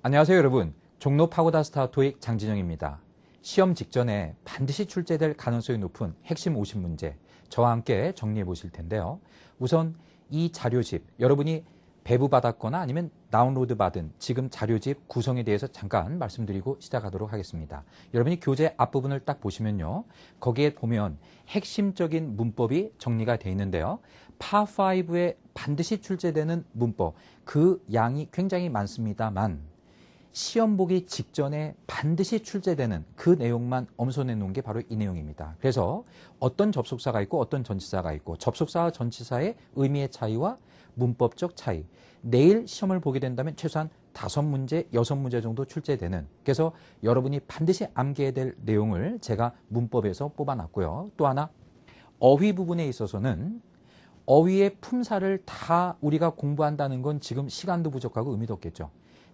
안녕하세요 여러분. 종로 파고다 스타 토익 장진영입니다. 시험 직전에 반드시 출제될 가능성이 높은 핵심 50문제 저와 함께 정리해 보실 텐데요. 우선 이 자료집 여러분이 배부받았거나 아니면 다운로드 받은 지금 자료집 구성에 대해서 잠깐 말씀드리고 시작하도록 하겠습니다. 여러분이 교재 앞부분을 딱 보시면요. 거기에 보면 핵심적인 문법이 정리가 되어 있는데요. 파5에 반드시 출제되는 문법 그 양이 굉장히 많습니다만 시험 보기 직전에 반드시 출제되는 그 내용만 엄선해 놓은 게 바로 이 내용입니다. 그래서 어떤 접속사가 있고 어떤 전치사가 있고 접속사와 전치사의 의미의 차이와 문법적 차이. 내일 시험을 보게 된다면 최소한 5문제, 6문제 정도 출제되는 그래서 여러분이 반드시 암기해야 될 내용을 제가 문법에서 뽑아놨고요. 또 하나 어휘 부분에 있어서는 어휘의 품사를 다 우리가 공부한다는 건 지금 시간도 부족하고 의미도 없겠죠.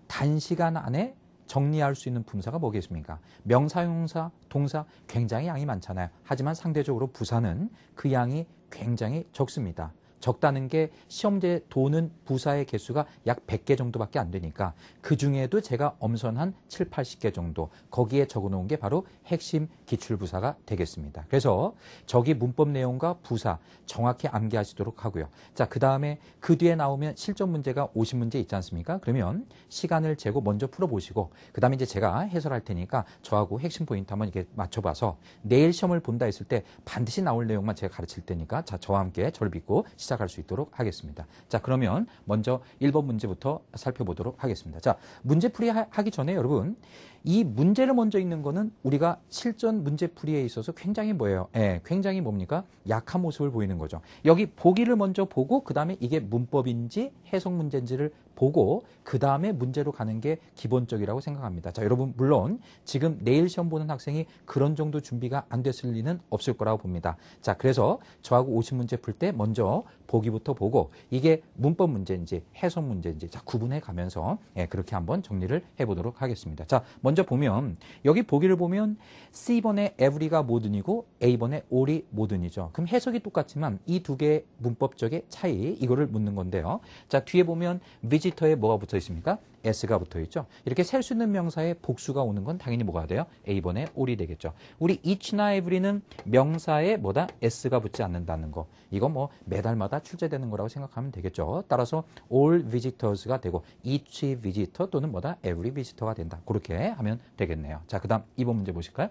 단시간 안에 정리할 수 있는 품사가 뭐겠습니까? 명사, 형용사, 동사 굉장히 양이 많잖아요. 하지만 상대적으로 부사는 그 양이 굉장히 적습니다. 적다는 게 시험지에 도는 부사의 개수가 약 100개 정도밖에 안 되니까 그 중에도 제가 엄선한 7, 80개 정도 거기에 적어놓은 게 바로 핵심 기출부사가 되겠습니다. 그래서 저기 문법 내용과 부사 정확히 암기하시도록 하고요. 자, 그 다음에 그 뒤에 나오면 실전 문제가 50문제 있지 않습니까? 그러면 시간을 재고 먼저 풀어보시고 그 다음에 이제 제가 해설할 테니까 저하고 핵심 포인트 한번 이렇게 맞춰봐서 내일 시험을 본다 했을 때 반드시 나올 내용만 제가 가르칠 테니까 자, 저와 함께 저를 믿고 시작할 수 있도록 하겠습니다. 자, 그러면 먼저 1번 문제부터 살펴보도록 하겠습니다. 자, 문제풀이 하기 전에 여러분 이 문제를 먼저 읽는 거는 우리가 실전 문제풀이에 있어서 굉장히 뭐예요? 굉장히 뭡니까? 약한 모습을 보이는 거죠. 여기 보기를 먼저 보고 그 다음에 이게 문법인지 해석 문제인지를 보고 그 다음에 문제로 가는 게 기본적이라고 생각합니다. 자, 여러분 물론 지금 내일 시험 보는 학생이 그런 정도 준비가 안 됐을 리는 없을 거라고 봅니다. 자, 그래서 저하고 50문제 풀 때 먼저 보기부터 보고 이게 문법 문제인지 해석 문제인지 자, 구분해 가면서 그렇게 한번 정리를 해보도록 하겠습니다. 자, 먼저 보면 여기 보기를 보면 C번에 every가 모든이고 A번에 all이 모든이죠. 그럼 해석이 똑같지만 이 두 개의 문법적의 차이 이거를 묻는 건데요. 자, 뒤에 보면 visitor에 뭐가 붙어 있습니까? S가 붙어 있죠. 이렇게 셀 수 있는 명사에 복수가 오는 건 당연히 뭐가 돼요? A번에 all이 되겠죠. 우리 each나 every는 명사에 뭐다? S가 붙지 않는다는 거. 이거 뭐 매달마다 출제되는 거라고 생각하면 되겠죠. 따라서 all visitors가 되고 each visitor 또는 뭐다? every visitor가 된다. 그렇게 하면 되겠네요. 자, 그 다음 2번 문제 보실까요?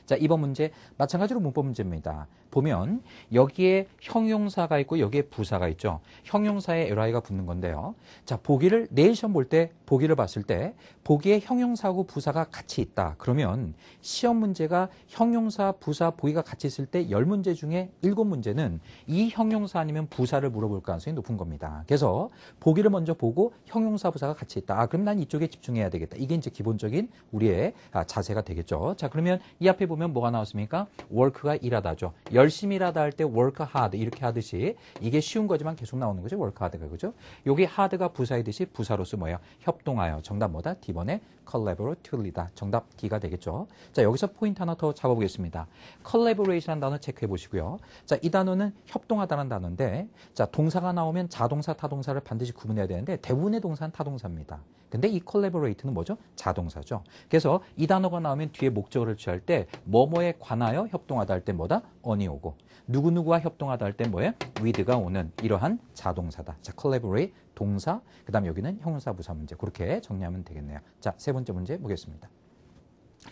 자, 2번 문제 마찬가지로 문법 문제입니다. 보면 여기에 형용사가 있고 여기에 부사가 있죠. 형용사에 li가 붙는 건데요. 자, 보기를 내일 시험 볼 때 보기를 봤을 때 보기에 형용사하고 부사가 같이 있다. 그러면 시험 문제가 형용사, 부사, 보기가 같이 있을 때 10문제 중에 7문제는 이 형용사 아니면 부사를 물어볼 가능성이 높은 겁니다. 그래서 보기를 먼저 보고 형용사, 부사가 같이 있다. 아, 그럼 난 이쪽에 집중해야 되겠다. 이게 이제 기본적인 우리의 자세가 되겠죠. 자, 그러면 이 앞에 보면 뭐가 나왔습니까? work가 일하다죠. 열심히 일하다 할 때 work hard 이렇게 하듯이 이게 쉬운 거지만 계속 나오는 거죠. work hard가 그죠? 여기 hard가 부사이듯이 부사로서 뭐예요? 협동하여. 정답 뭐다? D번에 collaboratively다. 정답 D가 되겠죠. 자, 여기서 포인트 하나 더 잡아보겠습니다. collaboration이라는 단어 체크해 보시고요. 자, 이 단어는 협동하다는 단어인데 자, 동사가 나오면 자동사, 타동사를 반드시 구분해야 되는데 대부분의 동사는 타동사입니다. 근데 이 collaborate는 뭐죠? 자동사죠. 그래서 이 단어가 나오면 뒤에 목적어를 취할 때 뭐뭐에 관하여 협동하다 할 때 뭐다? on이 오고 누구누구와 협동하다 할 때 뭐예요? with가 오는 이러한 자동사다. 자, collaborate 동사, 그 다음에 여기는 형용사 부사 문제 그렇게 정리하면 되겠네요. 자, 세 번째 문제 보겠습니다.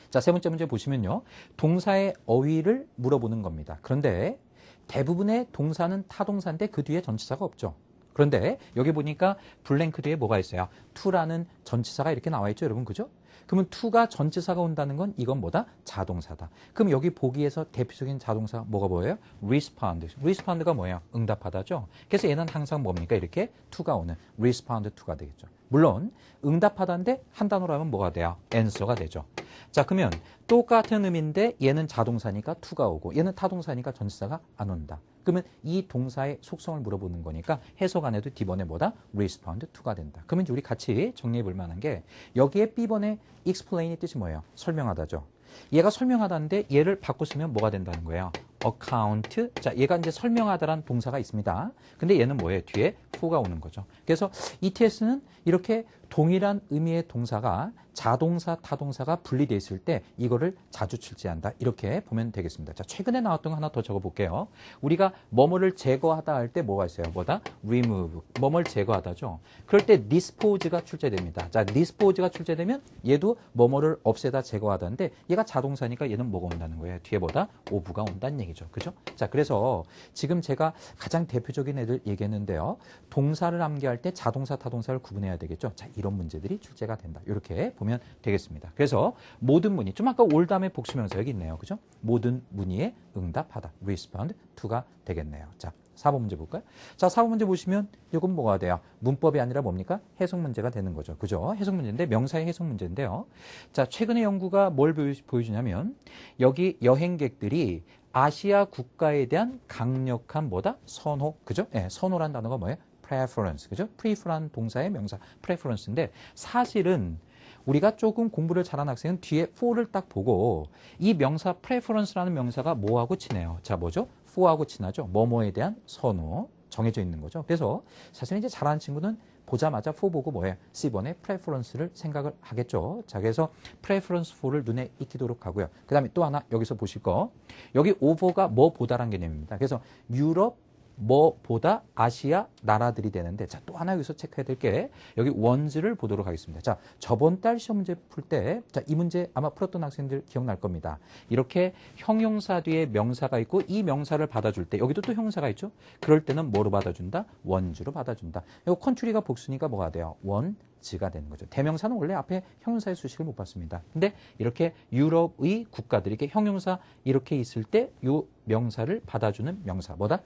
자, 세 번째 문제 보시면요. 동사의 어휘를 물어보는 겁니다. 그런데 대부분의 동사는 타동사인데 그 뒤에 전치사가 없죠. 그런데 여기 보니까 블랭크 뒤에 뭐가 있어요? to라는 전치사가 이렇게 나와 있죠, 여러분. 그죠? 그러면 to가 전치사가 온다는 건 이건 뭐다? 자동사다. 그럼 여기 보기에서 대표적인 자동사가 뭐가 보여요? respond. respond가 뭐예요? 응답하다죠. 그래서 얘는 항상 뭡니까? 이렇게 to가 오는 respond to가 되겠죠. 물론 응답하다인데 한 단어로 하면 뭐가 돼요? answer가 되죠. 자, 그러면 똑같은 의미인데 얘는 자동사니까 to가 오고 얘는 타동사니까 전치사가 안 온다. 그러면 이 동사의 속성을 물어보는 거니까 해석 안 해도 D번에 뭐다? respond to가 된다. 그러면 이제 우리 같이 정리해 볼 만한 게 여기에 B번에 explain의 뜻이 뭐예요? 설명하다죠. 얘가 설명하다인데 얘를 바꿔 쓰면 뭐가 된다는 거예요? account. 자, 얘가 이제 설명하다란 동사가 있습니다. 근데 얘는 뭐예요? 뒤에 for가 오는 거죠. 그래서 ETS는 이렇게 동일한 의미의 동사가 자동사, 타동사가 분리되어 있을 때 이거를 자주 출제한다. 이렇게 보면 되겠습니다. 자, 최근에 나왔던 거 하나 더 적어볼게요. 우리가 뭐뭐를 제거하다 할 때 뭐가 있어요? 뭐다? remove. 뭐뭐를 제거하다죠. 그럴 때 dispose가 출제됩니다. 자, dispose가 출제되면 얘도 뭐뭐를 없애다, 제거하다인데 얘가 자동사니까 얘는 뭐가 온다는 거예요? 뒤에 뭐다? of가 온다는 얘기죠. 그죠? 자, 그래서 지금 제가 가장 대표적인 애들 얘기했는데요. 동사를 암기할 때 자동사, 타동사를 구분해야 되겠죠. 자, 이런 문제들이 출제가 된다. 이렇게 보면 되겠습니다. 그래서 모든 문의, 좀 아까 올 다음에 복수명사 여기 있네요. 그죠? 모든 문의에 응답하다. respond to가 되겠네요. 자, 4번 문제 볼까요? 자, 4번 문제 보시면 이건 뭐가 돼요? 문법이 아니라 뭡니까? 해석 문제가 되는 거죠. 그죠? 해석 문제인데 명사의 해석 문제인데요. 자, 최근에 연구가 뭘 보여주냐면 여기 여행객들이 아시아 국가에 대한 강력한 뭐다? 선호. 그죠? 예, 선호란 단어가 뭐예요? preference. 그죠? prefer한 동사의 명사 preference인데 사실은 우리가 조금 공부를 잘한 학생은 뒤에 for를 딱 보고 이 명사 preference라는 명사가 뭐하고 친해요? 자, 뭐죠? for하고 친하죠. 뭐뭐에 대한 선호 정해져 있는 거죠. 그래서 사실 이제 잘하는 친구는 보자마자 for 보고 뭐예요? C번에 preference를 생각을 하겠죠. 자, 그래서 preference for를 눈에 익히도록 하고요. 그 다음에 또 하나 여기서 보실 거. 여기 over가 뭐 보다란 개념입니다. 그래서 유럽 뭐보다 아시아 나라들이 되는데 자, 또 하나 여기서 체크해야 될 게 여기 원즈를 보도록 하겠습니다. 자, 저번 달 시험 문제 풀 때 자, 이 문제 아마 풀었던 학생들 기억날 겁니다. 이렇게 형용사 뒤에 명사가 있고 이 명사를 받아줄 때 여기도 또 형용사가 있죠. 그럴 때는 뭐로 받아준다? 원즈로 받아준다. 이거 컨트리가 복수니까 뭐가 돼요? 원즈가 되는 거죠. 대명사는 원래 앞에 형용사의 수식을 못 받습니다. 근데 이렇게 유럽의 국가들이 이렇게 형용사 이렇게 있을 때 이 명사를 받아주는 명사 뭐다?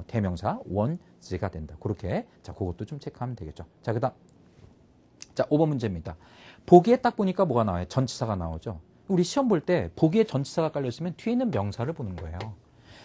대명사 원즈가 된다. 그렇게 자, 그것도 좀 체크하면 되겠죠. 자, 그다음 자, 5번 문제입니다. 보기에 딱 보니까 뭐가 나와요? 전치사가 나오죠. 우리 시험 볼 때 보기에 전치사가 깔려 있으면 뒤에 있는 명사를 보는 거예요.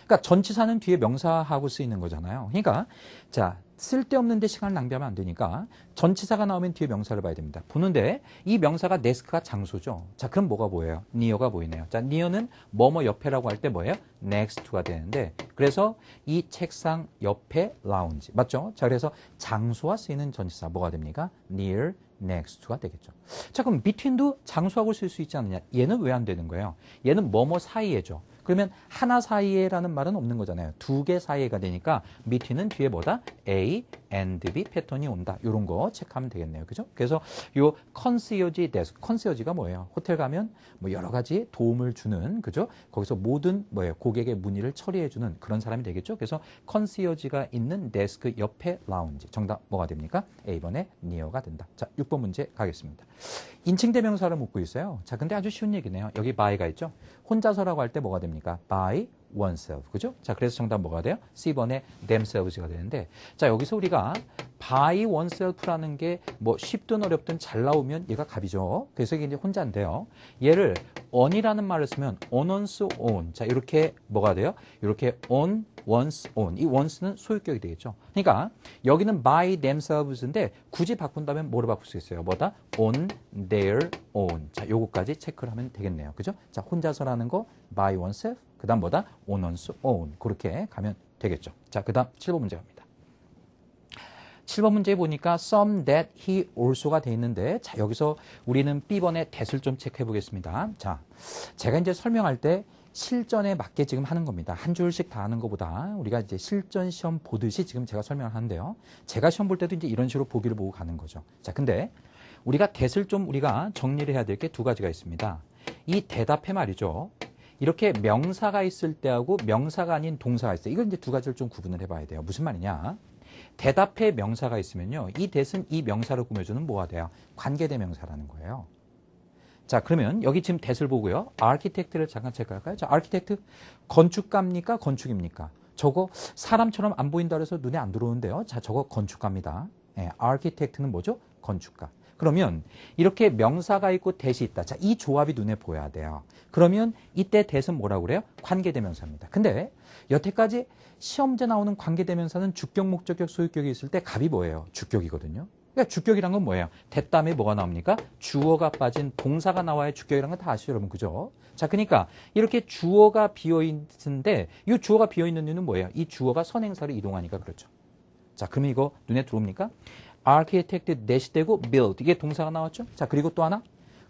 그러니까 전치사는 뒤에 명사하고 쓰이는 거잖아요. 그러니까 자, 쓸데없는데 시간을 낭비하면 안 되니까 전치사가 나오면 뒤에 명사를 봐야 됩니다. 보는데 이 명사가 데스크가 장소죠. 자, 그럼 뭐가 보여요? near가 보이네요. 자, near는 뭐뭐 옆에라고 할 때 뭐예요? next to가 되는데 그래서 이 책상 옆에 라운지 맞죠? 자, 그래서 장소와 쓰이는 전치사 뭐가 됩니까? near, next to가 되겠죠. 자, 그럼 between도 장소하고 쓸 수 있지 않느냐? 얘는 왜 안 되는 거예요? 얘는 뭐뭐 사이에죠. 그러면 하나 사이에라는 말은 없는 거잖아요. 두 개 사이에가 되니까 between은 뒤에 뭐다? A and B 패턴이 온다. 이런 거 체크하면 되겠네요. 그죠? 그래서 요 concierge desk, concierge가 뭐예요? 호텔 가면 뭐 여러 가지 도움을 주는, 그죠? 거기서 모든 뭐예요? 고객의 문의를 처리해 주는 그런 사람이 되겠죠? 그래서 concierge가 있는 데스크 옆에 라운지. 정답 뭐가 됩니까? A번에 near가 된다. 자, 6번 문제 가겠습니다. 인칭 대명사를 묻고 있어요. 자, 근데 아주 쉬운 얘기네요. 여기 by가 있죠? 혼자서라고 할 때 뭐가 됩니까? by oneself. 그죠? 자, 그래서 정답 뭐가 돼요? C번에 themselves가 되는데, 자, 여기서 우리가 by oneself라는 게 뭐 쉽든 어렵든 잘 나오면 얘가 갑이죠. 그래서 이게 이제 혼자인데요. 얘를 on이라는 말을 쓰면 on one's own. 자, 이렇게 뭐가 돼요? 이렇게 on one's own. 이 one's는 소유격이 되겠죠. 그러니까 여기는 by themselves인데 굳이 바꾼다면 뭐로 바꿀 수 있어요? 뭐다? on their own. 자, 요거까지 체크를 하면 되겠네요. 그죠? 자, 혼자서라는 거 by oneself. 그 다음 뭐다? on one's own. 그렇게 가면 되겠죠. 자, 그 다음 7번 문제 갑니다. 7번 문제에 보니까 some that he also가 돼 있는데 자, 여기서 우리는 B번의 that을 좀 체크해 보겠습니다. 자, 제가 이제 설명할 때 실전에 맞게 지금 하는 겁니다. 한 줄씩 다 하는 것보다 우리가 이제 실전 시험 보듯이 지금 제가 설명을 하는데요. 제가 시험 볼 때도 이제 이런 식으로 보기를 보고 가는 거죠. 자, 근데 우리가 that을 좀 우리가 정리를 해야 될 게 두 가지가 있습니다. 이 대답해 말이죠. 이렇게 명사가 있을 때하고 명사가 아닌 동사가 있어요. 이걸 이제 두 가지를 좀 구분을 해봐야 돼요. 무슨 말이냐? 대답해 명사가 있으면요. 이 that은 이 명사를 꾸며주는 뭐가 돼요? 관계대명사라는 거예요. 자, 그러면 여기 지금 that을 보고요. architect를 잠깐 체크할까요? 자, architect 건축가입니까? 건축입니까? 저거 사람처럼 안 보인다 그래서 눈에 안 들어오는데요. 자, 저거 건축가입니다. 네, architect는 뭐죠? 건축가. 그러면 이렇게 명사가 있고 that이 있다. 자, 이 조합이 눈에 보여야 돼요. 그러면 이때 that은 뭐라고 그래요? 관계대명사입니다. 근데 여태까지 시험제 나오는 관계대명사는 주격, 목적격, 소유격이 있을 때 갑이 뭐예요? 주격이거든요. 그러니까 주격이란 건 뭐예요? that 다음에 뭐가 나옵니까? 주어가 빠진 동사가 나와야 주격이란 건 다 아시죠, 여러분? 그죠? 자, 그러니까 이렇게 주어가 비어있는데 이 주어가 비어있는 이유는 뭐예요? 이 주어가 선행사로 이동하니까 그렇죠. 자, 그럼 이거 눈에 들어옵니까? architect 대시되고 build 이게 동사가 나왔죠? 자, 그리고 또 하나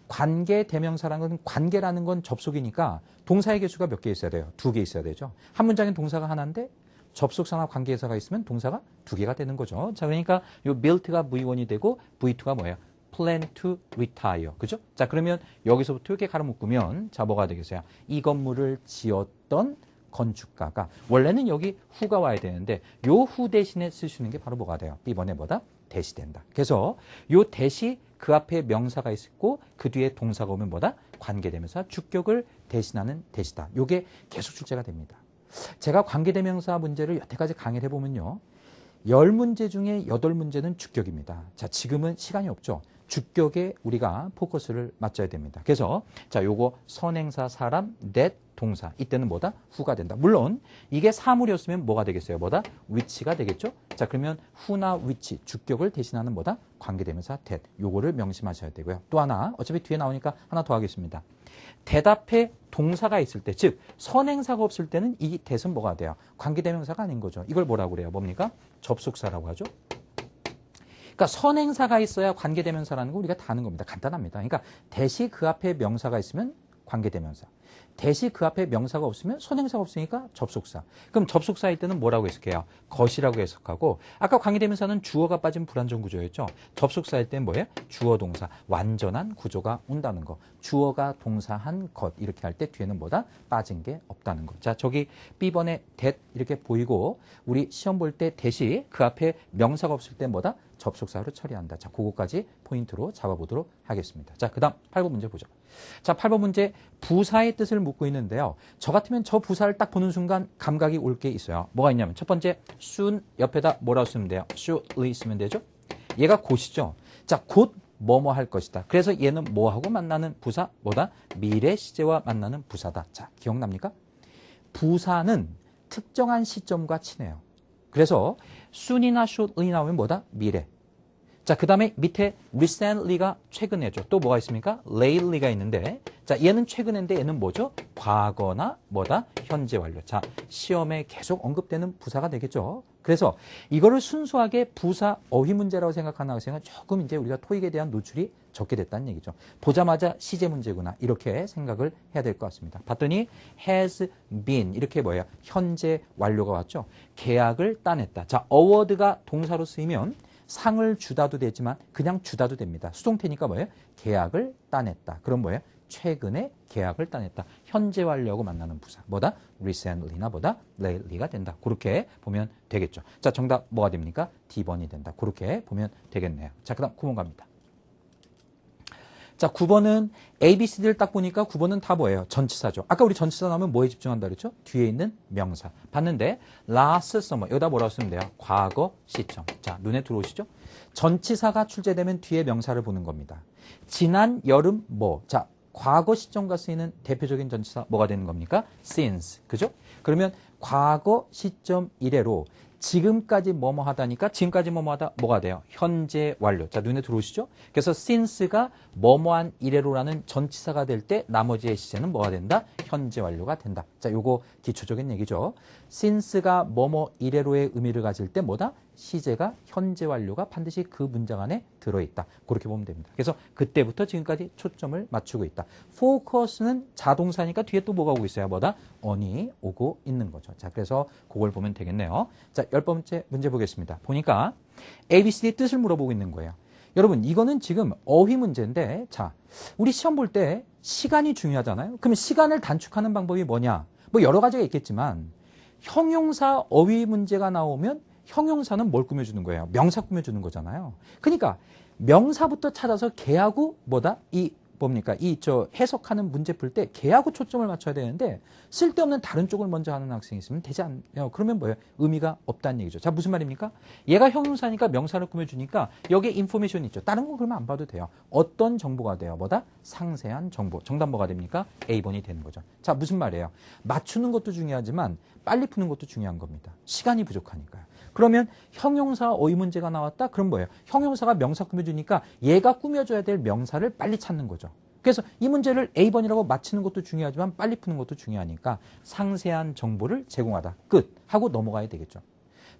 관계 대명사라는 건 관계라는 건 접속이니까 동사의 개수가 몇 개 있어야 돼요? 2개 있어야 되죠. 한 문장엔 동사가 하나인데 접속사나 관계사가 있으면 동사가 2개가 되는 거죠. 자, 그러니까 이 built가 V1이 되고 V2가 뭐예요? plan to retire. 그죠? 자, 그러면 여기서부터 이렇게 가로 묶으면 자, 뭐가 되겠어요? 이 건물을 지었던 건축가가 원래는 여기 who가 와야 되는데 요 who 대신에 쓰시는 게 바로 뭐가 돼요? B번에 뭐다? 대시 된다. 그래서 요 대시 그 앞에 명사가 있고 그 뒤에 동사가 오면 뭐다? 관계대명사 주격을 대신하는 대시다. 요게 계속 출제가 됩니다. 제가 관계대명사 문제를 여태까지 강의를 해보면요. 10문제 중에 8문제는 주격입니다. 자, 지금은 시간이 없죠. 주격에 우리가 포커스를 맞춰야 됩니다. 그래서 자, 요거 선행사 사람 that 동사 이때는 뭐다? who가 된다. 물론 이게 사물이었으면 뭐가 되겠어요? 뭐다? which가 되겠죠. 자, 그러면 who나 which 주격을 대신하는 뭐다? 관계대명사 that. 요거를 명심하셔야 되고요. 또 하나 어차피 뒤에 나오니까 하나 더 하겠습니다. 대답에 동사가 있을 때, 즉 선행사가 없을 때는 이 that은 뭐가 돼요? 관계대명사가 아닌 거죠. 이걸 뭐라고 그래요? 뭡니까? 접속사라고 하죠. 그러니까 선행사가 있어야 관계대명사라는 거 우리가 다 아는 겁니다. 간단합니다. 그러니까 대시 그 앞에 명사가 있으면 관계대명사. 대시 그 앞에 명사가 없으면 선행사가 없으니까 접속사. 그럼 접속사일 때는 뭐라고 해석해요? 것이라고 해석하고 아까 관계대명사는 주어가 빠진 불완전 구조였죠. 접속사일 때는 뭐예요? 주어 동사. 완전한 구조가 온다는 거. 주어가 동사한 것 이렇게 할 때 뒤에는 뭐다? 빠진 게 없다는 거. 자, 저기 B번에 that 이렇게 보이고 우리 시험 볼 때 대시 그 앞에 명사가 없을 때 뭐다? 접속사로 처리한다. 자, 그거까지 포인트로 잡아보도록 하겠습니다. 자, 그 다음 8번 문제 보죠. 자, 8번 문제 부사의 뜻을 묻고 있는데요. 저 같으면 저 부사를 딱 보는 순간 감각이 올 게 있어요. 뭐가 있냐면 첫 번째 soon 옆에다 뭐라고 쓰면 돼요? shortly 쓰면 되죠. 얘가 곧이죠. 자, 곧 뭐뭐 할 것이다. 그래서 얘는 뭐하고 만나는 부사? 뭐다? 미래 시제와 만나는 부사다. 자, 기억납니까? 부사는 특정한 시점과 친해요. 그래서 soon이나 shortly 나오면 뭐다? 미래. 자, 그 다음에 밑에 recently가 최근에죠. 또 뭐가 있습니까? lately가 있는데 자, 얘는 최근인데 얘는 뭐죠? 과거나 뭐다? 현재 완료. 자, 시험에 계속 언급되는 부사가 되겠죠. 그래서 이거를 순수하게 부사 어휘 문제라고 생각하는 학생은 조금 이제 우리가 토익에 대한 노출이 적게 됐다는 얘기죠. 보자마자 시제 문제구나 이렇게 생각을 해야 될 것 같습니다. 봤더니 has been 이렇게 뭐예요? 현재 완료가 왔죠. 계약을 따냈다. 자, award가 동사로 쓰이면 상을 주다도 되지만 그냥 주다도 됩니다. 수동태니까 뭐예요? 계약을 따냈다. 그럼 뭐예요? 최근에 계약을 따냈다. 현재 완료하고 만나는 부사. 뭐다? recently나 뭐다? lately가 된다. 그렇게 보면 되겠죠. 자, 정답 뭐가 됩니까? D번이 된다. 그렇게 보면 되겠네요. 자, 그 다음 9번 갑니다. 자, 9번은 A, B, C, D를 딱 보니까 9번은 다 뭐예요? 전치사죠. 아까 우리 전치사 나오면 뭐에 집중한다 그랬죠? 뒤에 있는 명사. 봤는데 last summer 여기다 뭐라고 쓰면 돼요? 과거 시점. 자, 눈에 들어오시죠? 전치사가 출제되면 뒤에 명사를 보는 겁니다. 지난 여름 뭐. 자, 과거 시점과 쓰이는 대표적인 전치사 뭐가 되는 겁니까? since. 그죠? 그러면 과거 시점 이래로 지금까지 뭐뭐 하다니까 지금까지 뭐뭐 하다 뭐가 돼요? 현재 완료. 자, 눈에 들어오시죠? 그래서 since가 뭐뭐한 이래로라는 전치사가 될 때 나머지의 시제는 뭐가 된다? 현재 완료가 된다. 자, 요거 기초적인 얘기죠. since가 뭐뭐 이래로의 의미를 가질 때 뭐다? 시제가 현재 완료가 반드시 그 문장 안에 들어있다. 그렇게 보면 됩니다. 그래서 그때부터 지금까지 초점을 맞추고 있다. focus는 자동사니까 뒤에 또 뭐가 오고 있어요? 뭐다? on이 오고 있는 거죠. 자, 그래서 그걸 보면 되겠네요. 자, 10번째 문제 보겠습니다. 보니까 ABCD의 뜻을 물어보고 있는 거예요. 여러분, 이거는 지금 어휘 문제인데, 자, 우리 시험 볼 때 시간이 중요하잖아요. 그러면 시간을 단축하는 방법이 뭐냐? 뭐 여러 가지가 있겠지만 형용사 어휘 문제가 나오면 형용사는 뭘 꾸며주는 거예요? 명사 꾸며주는 거잖아요. 그러니까 명사부터 찾아서 걔하고 뭐다? 이 뭡니까? 해석하는 문제 풀 때 걔하고 초점을 맞춰야 되는데 쓸데없는 다른 쪽을 먼저 하는 학생이 있으면 되지 않나요? 그러면 뭐예요? 의미가 없다는 얘기죠. 자, 무슨 말입니까? 얘가 형용사니까 명사를 꾸며주니까 여기에 인포메이션이 있죠. 다른 거 그러면 안 봐도 돼요. 어떤 정보가 돼요? 뭐다? 상세한 정보. 정답 뭐가 됩니까? A번이 되는 거죠. 자, 무슨 말이에요? 맞추는 것도 중요하지만 빨리 푸는 것도 중요한 겁니다. 시간이 부족하니까요. 그러면 형용사 어휘 문제가 나왔다? 그럼 뭐예요? 형용사가 명사 꾸며주니까 얘가 꾸며줘야 될 명사를 빨리 찾는 거죠. 그래서 이 문제를 A번이라고 맞히는 것도 중요하지만 빨리 푸는 것도 중요하니까 상세한 정보를 제공하다. 끝! 하고 넘어가야 되겠죠.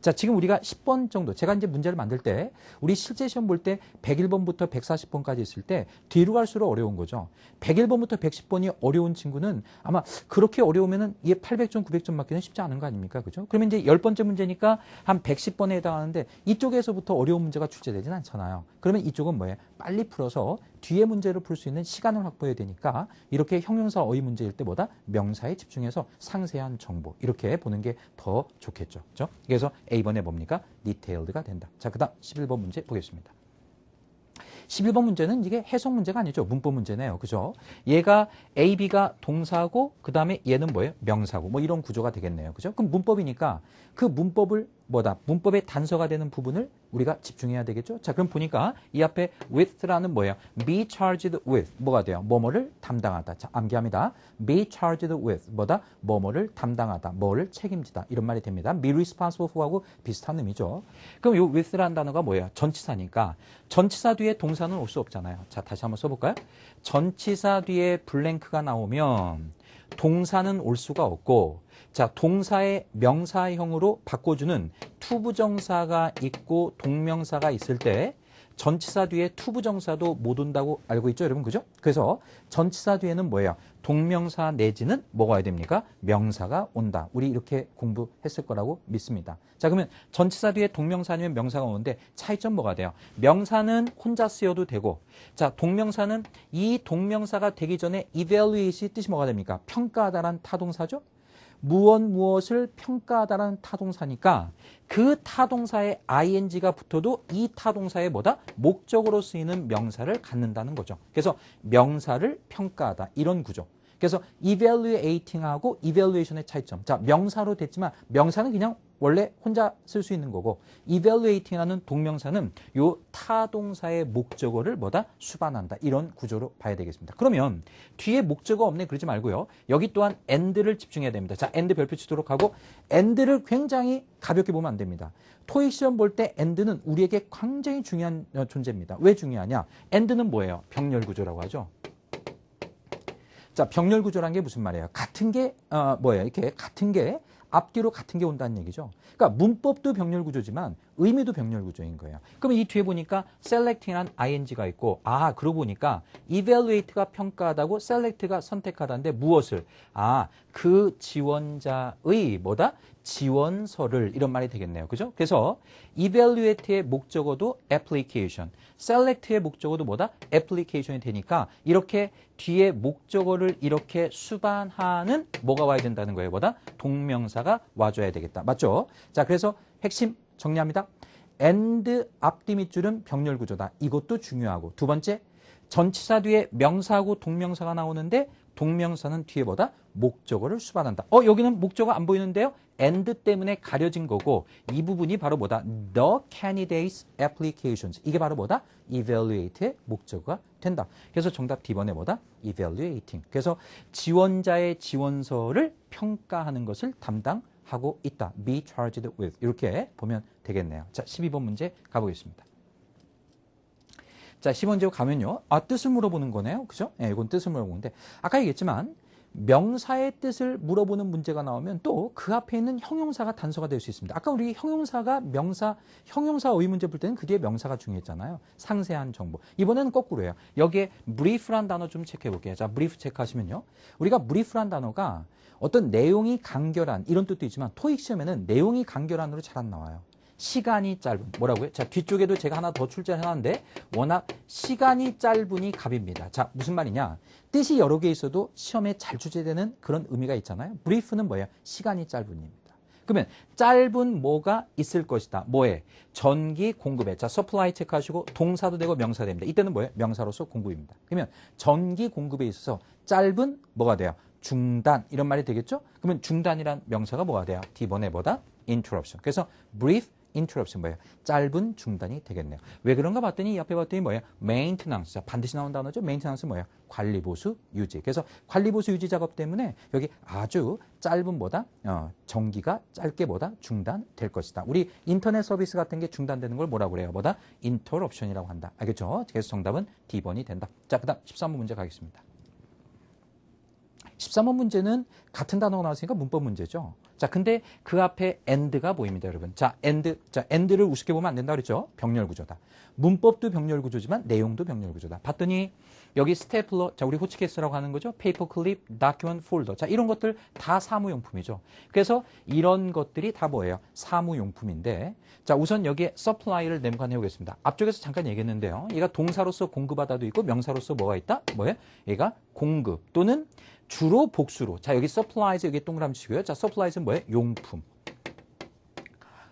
자, 지금 우리가 10번 정도, 제가 이제 문제를 만들 때, 우리 실제 시험 볼 때 101번부터 140번까지 있을 때 뒤로 갈수록 어려운 거죠. 101번부터 110번이 어려운 친구는 아마 그렇게 어려우면은 이게 800점, 900점 맞기는 쉽지 않은 거 아닙니까? 그죠? 그러면 이제 10번째 문제니까 한 110번에 해당하는데 이쪽에서부터 어려운 문제가 출제되진 않잖아요. 그러면 이쪽은 뭐예요? 빨리 풀어서 뒤에 문제를 풀 수 있는 시간을 확보해야 되니까 이렇게 형용사 어휘 문제일 때보다 명사에 집중해서 상세한 정보 이렇게 보는 게 더 좋겠죠. 그렇죠? 그래서 A번에 뭡니까? detailled가 된다. 자, 그다음 11번 문제 보겠습니다. 11번 문제는 이게 해석 문제가 아니죠. 문법 문제네요. 그죠? 얘가 A, B가 동사고 그다음에 얘는 뭐예요? 명사고. 뭐 이런 구조가 되겠네요. 그죠? 그럼 문법이니까 그 문법을 뭐다? 문법의 단서가 되는 부분을 우리가 집중해야 되겠죠? 자, 그럼 보니까 이 앞에 with라는 뭐예요? be charged with 뭐가 돼요? 뭐뭐를 담당하다. 자, 암기합니다. be charged with 뭐다? 뭐뭐를 담당하다. 뭐를 책임지다. 이런 말이 됩니다. be responsible for하고 비슷한 의미죠. 그럼 이 with라는 단어가 뭐예요? 전치사니까 전치사 뒤에 동사는 올 수 없잖아요. 자, 다시 한번 써볼까요? 전치사 뒤에 블랭크가 나오면 동사는 올 수가 없고 자, 동사의 명사형으로 바꿔주는 투부정사가 있고 동명사가 있을 때 전치사 뒤에 투부정사도 못 온다고 알고 있죠, 여러분? 그죠? 그래서 전치사 뒤에는 뭐예요? 동명사 내지는 뭐가 와야 됩니까? 명사가 온다. 우리 이렇게 공부했을 거라고 믿습니다. 자, 그러면 전치사 뒤에 동명사 아니면 명사가 오는데 차이점 뭐가 돼요? 명사는 혼자 쓰여도 되고 자, 동명사는 이 동명사가 되기 전에 evaluate이 뜻이 뭐가 됩니까? 평가하다란 타동사죠? 무엇을 평가하다라는 타동사니까 그 타동사에 ing가 붙어도 이 타동사의 뭐다? 목적으로 쓰이는 명사를 갖는다는 거죠. 그래서 명사를 평가하다 이런 구조. 그래서 evaluating하고 evaluation의 차이점. 자, 명사로 됐지만 명사는 그냥 원래 혼자 쓸 수 있는 거고 evaluating하는 동명사는 요 타동사의 목적어를 뭐다? 수반한다. 이런 구조로 봐야 되겠습니다. 그러면 뒤에 목적어 없네 그러지 말고요. 여기 또한 and를 집중해야 됩니다. 자, and 별표 치도록 하고 and를 굉장히 가볍게 보면 안 됩니다. 토익 시험 볼 때 and는 우리에게 굉장히 중요한 존재입니다. 왜 중요하냐? and는 뭐예요? 병렬 구조라고 하죠. 자, 병렬 구조란 게 무슨 말이에요? 같은 게 뭐예요? 이렇게 같은 게 앞뒤로 같은 게 온다는 얘기죠. 그러니까 문법도 병렬 구조지만 의미도 병렬 구조인 거예요. 그럼 이 뒤에 보니까 selecting이란 ing가 있고 그러고 보니까 evaluate가 평가하다고 select가 선택하다인데 무엇을? 그 지원자의 뭐다? 지원서를 이런 말이 되겠네요. 그죠? 그래서 evaluate의 목적어도 application, select의 목적어도 뭐다? application이 되니까 이렇게 뒤에 목적어를 이렇게 수반하는 뭐가 와야 된다는 거예요. 뭐다? 동명사가 와줘야 되겠다. 맞죠? 자, 그래서 핵심 정리합니다. and 앞뒤 밑줄은 병렬 구조다. 이것도 중요하고 두 번째, 전치사 뒤에 명사하고 동명사가 나오는데 동명사는 뒤에 뭐다? 목적어를 수반한다. 여기는 목적어 안 보이는데요? and 때문에 가려진 거고 이 부분이 바로 뭐다? The candidate's applications. 이게 바로 뭐다? evaluate의 목적어가 된다. 그래서 정답 D번에 뭐다? evaluating. 그래서 지원자의 지원서를 평가하는 것을 담당하고 있다. be charged with. 이렇게 보면 되겠네요. 자, 12번 문제 가보겠습니다. 자, 10번째 가면요. 뜻을 물어보는 거네요. 그죠? 네, 이건 뜻을 물어보는데 아까 얘기했지만 명사의 뜻을 물어보는 문제가 나오면 또 그 앞에 있는 형용사가 단서가 될 수 있습니다. 아까 우리 형용사가 형용사 어휘 문제 볼 때는 그 뒤에 명사가 중요했잖아요. 상세한 정보. 이번에는 거꾸로예요. 여기에 brief란 단어 좀 체크해 볼게요. 자, brief 체크하시면요. 우리가 brief란 단어가 어떤 내용이 간결한 이런 뜻도 있지만 토익 시험에는 내용이 간결한으로 잘 안 나와요. 시간이 짧은. 뭐라고요? 자, 뒤쪽에도 제가 하나 더 출제를 해놨는데 워낙 시간이 짧으니 갑입니다. 자, 무슨 말이냐? 뜻이 여러 개 있어도 시험에 잘 출제되는 그런 의미가 있잖아요. brief는 뭐예요? 시간이 짧은입니다. 그러면 짧은 뭐가 있을 것이다. 뭐에? 전기 공급에. 자, supply 체크하시고 동사도 되고 명사 됩니다. 이때는 뭐예요? 명사로서 공급입니다. 그러면 전기 공급에 있어서 짧은 뭐가 돼요? 중단 이런 말이 되겠죠? 그러면 중단이란 명사가 뭐가 돼요? D번에 뭐다? interruption. 그래서 brief interruption 뭐예요? 짧은 중단이 되겠네요. 왜 그런가 봤더니 옆에 봤더니 뭐예요? maintenance. 자, 반드시 나온 단어죠. maintenance 뭐예요? 관리 보수 유지. 그래서 관리 보수 유지 작업 때문에 여기 아주 짧은 뭐다? 전기가 짧게 뭐다? 중단될 것이다. 우리 인터넷 서비스 같은 게 중단되는 걸 뭐라고 그래요? 뭐다? interruption이라고 한다. 알겠죠? 그래서 정답은 D번이 된다. 자, 그다음 13번 문제 가겠습니다. 13번 문제는 같은 단어가 나왔으니까 문법 문제죠. 자, 근데 그 앞에 and가 보입니다, 여러분. 자, and를 우습게 보면 안 된다 그랬죠? 병렬 구조다. 문법도 병렬 구조지만 내용도 병렬 구조다. 봤더니 여기 스테플러, 자, 우리 호치케이스라고 하는 거죠. 페이퍼 클립, 다큐먼트 폴더. 자, 이런 것들 다 사무용품이죠. 그래서 이런 것들이 다 뭐예요? 사무용품인데, 자, 우선 여기에 supply를 nem관해 보겠습니다. 앞쪽에서 잠깐 얘기했는데요. 얘가 동사로서 공급하다도 있고 명사로서 뭐가 있다? 뭐예요? 얘가 공급 또는 주로 복수로. 자, 여기 supplies 여기 동그라미 치고요. 자, supplies는 뭐예요? 용품.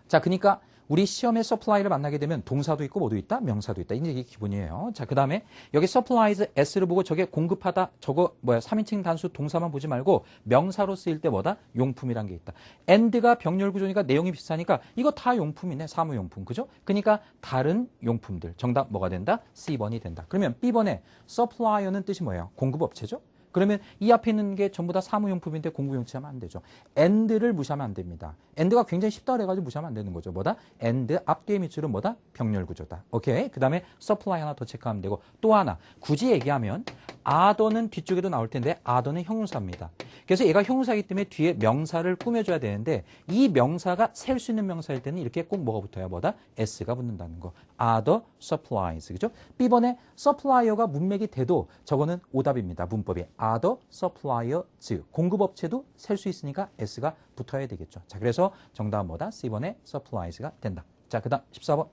자, 그러니까 우리 시험에 supply를 만나게 되면 동사도 있고 뭐도 있다? 명사도 있다. 이게 기본이에요. 자, 그 다음에 여기 supplies S를 보고 저게 공급하다 저거 뭐야? 3인칭 단수 동사만 보지 말고 명사로 쓰일 때 뭐다? 용품이란 게 있다. and가 병렬 구조니까 내용이 비슷하니까 이거 다 용품이네. 사무용품. 그죠? 그러니까 다른 용품들. 정답 뭐가 된다? C번이 된다. 그러면 B번에 supplier는 뜻이 뭐예요? 공급업체죠? 그러면 이 앞에 있는 게 전부 다 사무용품인데 공구용치하면 안 되죠. and를 무시하면 안 됩니다. and가 굉장히 쉽다 그래가지고 무시하면 안 되는 거죠. 뭐다? and 앞뒤의 밑줄은 뭐다? 병렬 구조다. 오케이. 그 다음에 supply 하나 더 체크하면 되고 또 하나 굳이 얘기하면 other는 뒤쪽에도 나올 텐데 other는 형용사입니다. 그래서 얘가 형용사이기 때문에 뒤에 명사를 꾸며줘야 되는데 이 명사가 셀 수 있는 명사일 때는 이렇게 꼭 뭐가 붙어야 뭐다? s가 붙는다는 거. other supplies. 그죠? B번에 supplier가 문맥이 돼도 저거는 오답입니다. 문법이. other suppliers. 공급업체도 셀 수 있으니까 s가 붙어야 되겠죠. 자, 그래서 정답은 뭐다? C번에 supplies가 된다. 자, 그 다음 14번.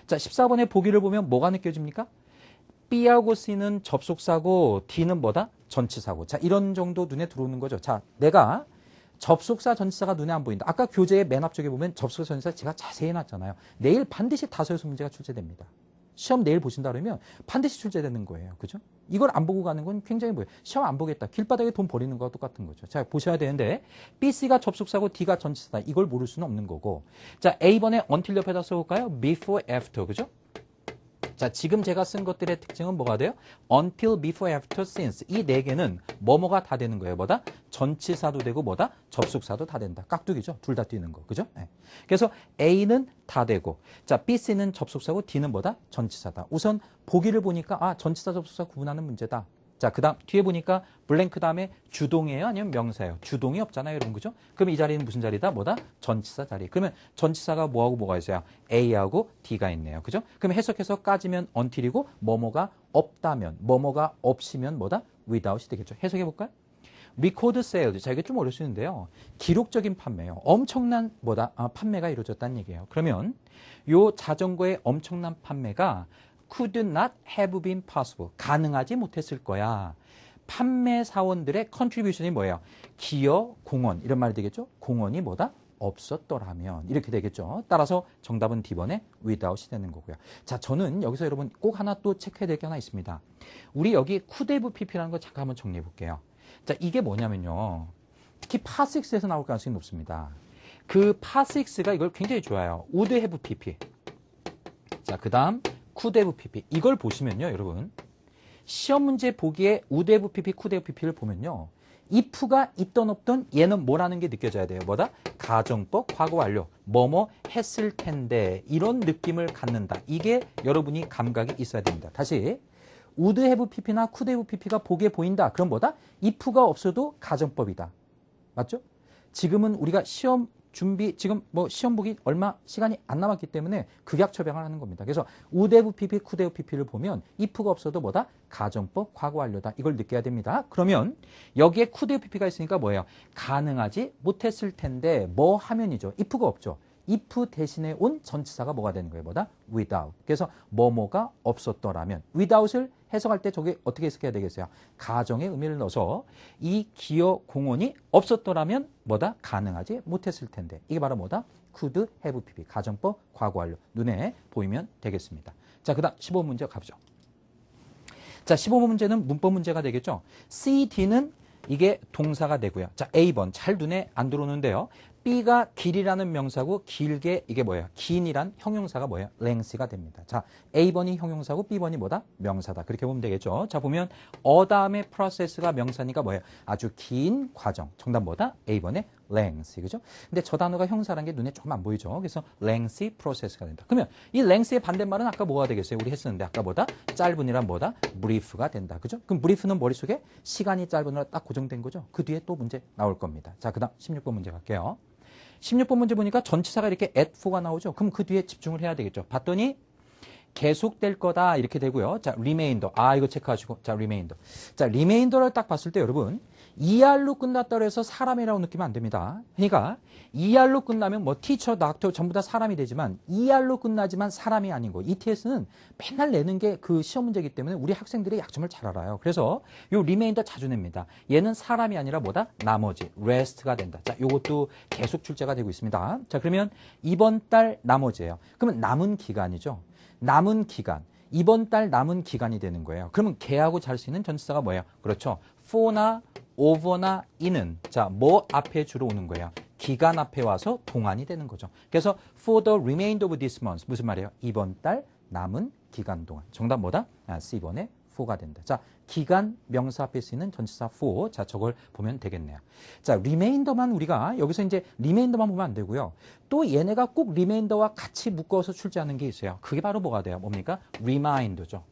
자, 14번의 보기를 보면 뭐가 느껴집니까? B하고 C는 접속사고 D는 뭐다? 전치사고. 자, 이런 정도 눈에 들어오는 거죠. 자, 내가 접속사 전치사가 눈에 안 보인다. 아까 교재의 맨 앞쪽에 보면 접속사 전치사 제가 자세히 해놨잖아요. 내일 반드시 다소에서 문제가 출제됩니다. 시험 내일 보신다 그러면 반드시 출제되는 거예요. 그죠? 이걸 안 보고 가는 건 굉장히 뭐예요? 시험 안 보겠다. 길바닥에 돈 버리는 거와 똑같은 거죠. 자, 보셔야 되는데 B, C가 접속사고 D가 전치사다. 이걸 모를 수는 없는 거고. 자, A번에 until 옆에다 써볼까요? before, after. 그죠? 자, 지금 제가 쓴 것들의 특징은 뭐가 돼요? until, before, after, since. 이 네 개는 뭐뭐가 다 되는 거예요. 뭐다? 전치사도 되고 뭐다? 접속사도 다 된다. 깍두기죠. 둘 다 뛰는 거. 그죠? 네. 그래서 A는 다 되고 자, B, C는 접속사고 D는 뭐다? 전치사다. 우선 보기를 보니까 아, 전치사, 접속사 구분하는 문제다. 자, 그 다음 뒤에 보니까 블랭크 다음에 주동이에요? 아니면 명사예요? 주동이 없잖아요. 여러분. 그죠? 그럼 이 자리는 무슨 자리다? 뭐다? 전치사 자리. 그러면 전치사가 뭐하고 뭐가 있어요? A하고 D가 있네요. 그죠? 그럼 해석해서 까지면 until이고 뭐뭐가 없다면 뭐뭐가 없이면 뭐다? without이 되겠죠. 해석해 볼까요? record sales. 자, 이게 좀 어려울 수 있는데요. 기록적인 판매요. 엄청난 뭐다? 판매가 이루어졌다는 얘기예요. 그러면 요 자전거의 엄청난 판매가 could not have been possible. 가능하지 못했을 거야. 판매 사원들의 컨트리뷰션이 뭐예요? 기여, 공헌. 이런 말이 되겠죠? 공헌이 뭐다? 없었더라면. 이렇게 되겠죠. 따라서 정답은 D번에 without이 되는 거고요. 자, 저는 여기서 여러분 꼭 하나 또 체크해야 될 게 하나 있습니다. 우리 여기 could have pp라는 거 잠깐 한번 정리해 볼게요. 자, 이게 뭐냐면요. 특히 파6에서 나올 가능성이 높습니다. 그 파6가 이걸 굉장히 좋아해요. would have pp. 자, 그 다음 could have pp. 이걸 보시면요, 여러분. 시험 문제 보기에 would have pp, could have pp를 보면요. if가 있던 없던 얘는 뭐라는 게 느껴져야 돼요. 뭐다? 가정법, 과거 완료. 뭐뭐 했을 텐데 이런 느낌을 갖는다. 이게 여러분이 감각이 있어야 됩니다. 다시 would have pp나 could have pp가 보기에 보인다. 그럼 뭐다? if가 없어도 가정법이다. 맞죠? 지금은 우리가 시험 준비, 지금 뭐 시험 보기 얼마 시간이 안 남았기 때문에 극약 처방을 하는 겁니다. 그래서 would have pp, could have pp를 보면 if가 없어도 뭐다? 가정법, 과거 완료다. 이걸 느껴야 됩니다. 그러면 여기에 could have pp가 있으니까 뭐예요? 가능하지 못했을 텐데 뭐 하면이죠. if가 없죠. if 대신에 온 전치사가 뭐가 되는 거예요? 뭐다? without. 그래서 뭐뭐가 없었더라면 without을 해석할 때 저게 어떻게 해석해야 되겠어요? 가정의 의미를 넣어서 이 기어 공원이 없었더라면 뭐다? 가능하지 못했을 텐데. 이게 바로 뭐다? could have PB. 가정법 과거 완료. 눈에 보이면 되겠습니다. 자, 그 다음 15문제 가보죠. 자, 15번 문제는 문법 문제가 되겠죠. C, D는 이게 동사가 되고요. 자, A번 잘 눈에 안 들어오는데요. B가 길이라는 명사고 길게 이게 뭐예요? 긴이란 형용사가 뭐예요? length가 됩니다. 자, A번이 형용사고 B번이 뭐다? 명사다. 그렇게 보면 되겠죠. 자, 보면 다음에 process가 명사니까 뭐예요? 아주 긴 과정. 정답 뭐다? A번의 length. 그죠? 근데 저 단어가 형사라는 게 눈에 조금 안 보이죠. 그래서 lengthy process가 된다. 그러면 이 length의 반대말은 아까 뭐가 되겠어요? 우리 했었는데 아까 뭐다? 짧은이란 뭐다? brief가 된다. 그죠? 그럼 brief는 머릿속에 시간이 짧은이라 딱 고정된 거죠. 그 뒤에 또 문제 나올 겁니다. 자, 그 다음 16번 문제 갈게요. 16번 문제 보니까 전치사가 이렇게 at for가 나오죠. 그럼 그 뒤에 집중을 해야 되겠죠. 봤더니 계속될 거다 이렇게 되고요. 자, remainder. 이거 체크하시고. 자, remainder. 자, remainder를 딱 봤을 때 여러분 ER로 끝났다고 해서 사람이라고 느끼면 안 됩니다. 그러니까 ER로 끝나면 뭐 teacher, doctor 전부 다 사람이 되지만 ER로 끝나지만 사람이 아닌 거. ETS는 맨날 내는 게 그 시험 문제이기 때문에 우리 학생들의 약점을 잘 알아요. 그래서 요 remainder 자주 냅니다. 얘는 사람이 아니라 뭐다? 나머지. rest가 된다. 자, 요것도 계속 출제가 되고 있습니다. 자, 그러면 이번 달 나머지예요. 그러면 남은 기간이죠. 남은 기간. 이번 달 남은 기간이 되는 거예요. 그러면 걔하고 잘 수 있는 전치사가 뭐예요? 그렇죠. for나 over나 in은 자, 뭐 앞에 주로 오는 거예요? 기간 앞에 와서 동안이 되는 거죠. 그래서 for the remainder of this month 무슨 말이에요? 이번 달 남은 기간 동안. 정답 뭐다? C번에 for가 된다. 자, 기간 명사 앞에 쓰이는 전치사 for. 자, 저걸 보면 되겠네요. 자, remainder만 우리가 여기서 이제 remainder만 보면 안 되고요. 또 얘네가 꼭 remainder와 같이 묶어서 출제하는 게 있어요. 그게 바로 뭐가 돼요? 뭡니까? reminder죠.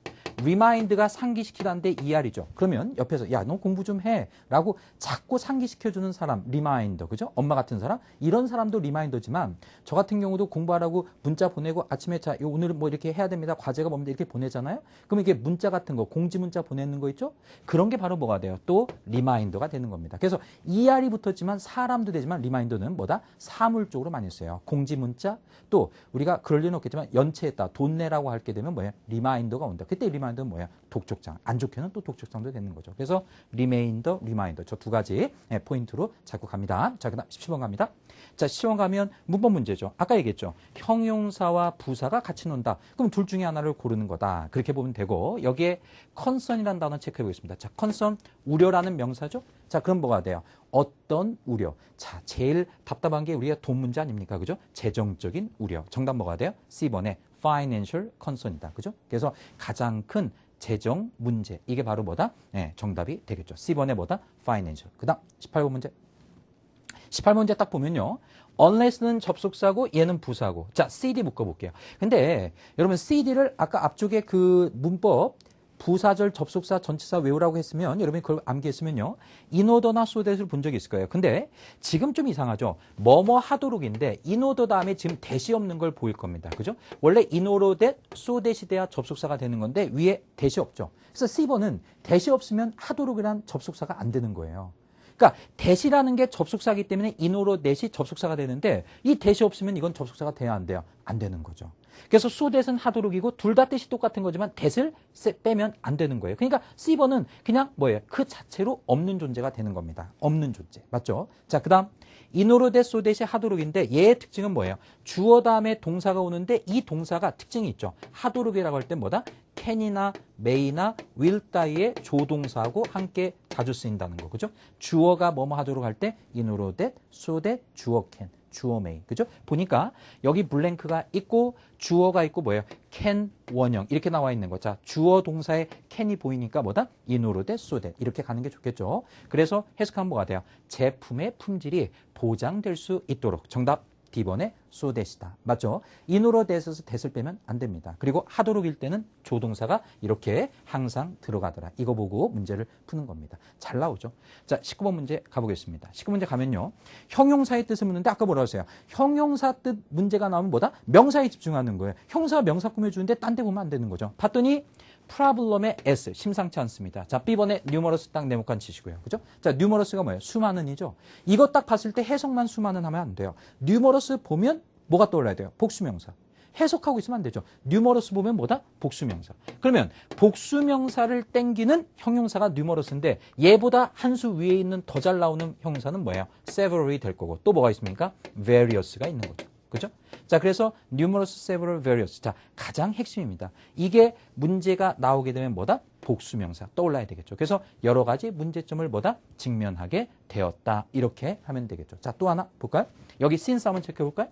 remind가 상기시키다는데 ER이죠. 그러면 옆에서 야, 너 공부 좀 해 라고 자꾸 상기시켜주는 사람 reminder. 그죠? 엄마 같은 사람. 이런 사람도 reminder지만 저 같은 경우도 공부하라고 문자 보내고 아침에 자, 오늘은 뭐 이렇게 해야 됩니다. 과제가 뭡니다. 이렇게 보내잖아요. 그럼 이게 문자 같은 거 공지 문자 보내는 거 있죠? 그런 게 바로 뭐가 돼요? 또 reminder가 되는 겁니다. 그래서 ER이 붙었지만 사람도 되지만 reminder는 뭐다? 사물 쪽으로 많이 써요. 공지 문자 또 우리가 그럴 리는 없겠지만 연체했다. 돈 내라고 할 게 되면 뭐예요? reminder가 온다. 그때 reminder는 뭐야? 독촉장. 안 좋게는 또 독촉장도 되는 거죠. 그래서 remainder, reminder 저 두 가지 포인트로 자꾸 갑니다. 자, 그다음 17번 갑니다. 자, 17번 가면 문법 문제죠. 아까 얘기했죠. 형용사와 부사가 같이 논다. 그럼 둘 중에 하나를 고르는 거다. 그렇게 보면 되고 여기에 concern이라는 단어 체크해 보겠습니다. 자, concern 우려라는 명사죠. 자, 그럼 뭐가 돼요? 어떤 우려. 자, 제일 답답한 게 우리가 돈 문제 아닙니까? 그죠? 재정적인 우려. 정답 뭐가 돼요? C번에 financial concern이다. 그죠? 그래서 가장 큰 재정 문제. 이게 바로 뭐다? 네, 정답이 되겠죠. C번에 뭐다? financial. 그 다음 18번 문제. 18번 문제 딱 보면요. unless는 접속사고 얘는 부사고. 자, CD 묶어볼게요. 근데 여러분 CD를 아까 앞쪽에 그 문법 부사절 접속사 전치사 외우라고 했으면 여러분이 그걸 암기했으면요. 인오더나 소댓을 본 적이 있을 거예요. 근데 지금 좀 이상하죠. 뭐뭐 하도록인데 인오더 다음에 지금 대시 없는 걸 보일 겁니다. 그죠? 원래 인오더 소댓이 돼야 접속사가 되는 건데 위에 대시 없죠. 그래서 C번은 대시 없으면 하도록이란 접속사가 안 되는 거예요. 그러니까 대시라는 게 접속사이기 때문에 인오로 대시 접속사가 되는데 이 대시 없으면 이건 접속사가 돼야 안 돼요? 안 되는 거죠. 그래서 소댓은 하도록이고 둘 다 뜻이 똑같은 거지만 대를 빼면 안 되는 거예요. 그러니까 C번은 그냥 뭐예요? 그 자체로 없는 존재가 되는 겁니다. 없는 존재. 맞죠? 자, 그 다음 인오로 대 소댓이 하도록인데 얘의 특징은 뭐예요? 주어 다음에 동사가 오는데 이 동사가 특징이 있죠. 하도록이라고 할 때 뭐다? can이나 may나 will 따위의 조동사하고 함께 자주 쓰인다는 거. 그죠? 주어가 뭐뭐 하도록 할 때 인오로 대 소댓 주어 can. 주어 may. 그죠? 보니까 여기 블랭크가 있고 주어가 있고 뭐예요? can 원형 이렇게 나와 있는 거. 자, 주어 동사에 can이 보이니까 뭐다? 인오로 대 소댓 이렇게 가는 게 좋겠죠. 그래서 해석하면 뭐가 돼요? 제품의 품질이 보장될 수 있도록. 정답 D번에 소댓이다. 맞죠? 인오로 대에서 대을 빼면 안 됩니다. 그리고 하도록일 때는 조동사가 이렇게 항상 들어가더라. 이거 보고 문제를 푸는 겁니다. 잘 나오죠? 자, 19번 문제 가보겠습니다. 19문제 가면요. 형용사의 뜻을 묻는데 아까 뭐라고 했어요? 형용사 뜻 문제가 나오면 뭐다? 명사에 집중하는 거예요. 형사가 명사 꾸며주는데 딴 데 보면 안 되는 거죠. 봤더니 프라블럼의 S, 심상치 않습니다. 자, B번에 뉴머러스 딱 네모칸 치시고요. 그죠? 자, 뉴머러스가 뭐예요? 수많은이죠. 이거 딱 봤을 때 해석만 수많은 하면 안 돼요. 뉴머러스 보면 뭐가 떠올라야 돼요? 복수명사. 해석하고 있으면 안 되죠. numerous 보면 뭐다? 복수명사. 그러면 복수명사를 땡기는 형용사가 numerous인데 얘보다 한 수 위에 있는 더 잘 나오는 형용사는 뭐예요? several이 될 거고 또 뭐가 있습니까? various가 있는 거죠. 그죠? 자, 그래서 numerous, several, various. 자, 가장 핵심입니다. 이게 문제가 나오게 되면 뭐다? 복수명사 떠올라야 되겠죠. 그래서 여러 가지 문제점을 뭐다? 직면하게 되었다. 이렇게 하면 되겠죠. 자, 또 하나 볼까요? 여기 since 한번 체크해 볼까요?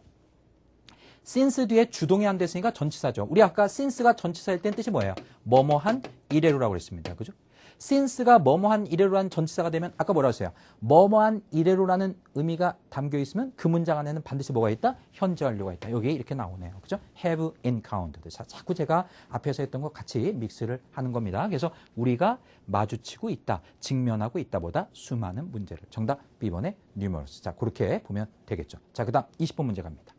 since 뒤에 주동이 안 됐으니까 전치사죠. 우리 아까 since가 전치사일 땐 뜻이 뭐예요? 뭐뭐한 이래로라고 그랬습니다. 그죠? since가 뭐뭐한 이래로라는 전치사가 되면 아까 뭐라고 했어요? 뭐뭐한 이래로라는 의미가 담겨 있으면 그 문장 안에는 반드시 뭐가 있다? 현재 완료가 있다. 여기 이렇게 나오네요. 그죠? have encountered. 자, 자꾸 제가 앞에서 했던 거 같이 믹스를 하는 겁니다. 그래서 우리가 마주치고 있다, 직면하고 있다 보다 수많은 문제를. 정답 B번의 numerous. 자, 그렇게 보면 되겠죠. 자, 그 다음 20번 문제 갑니다.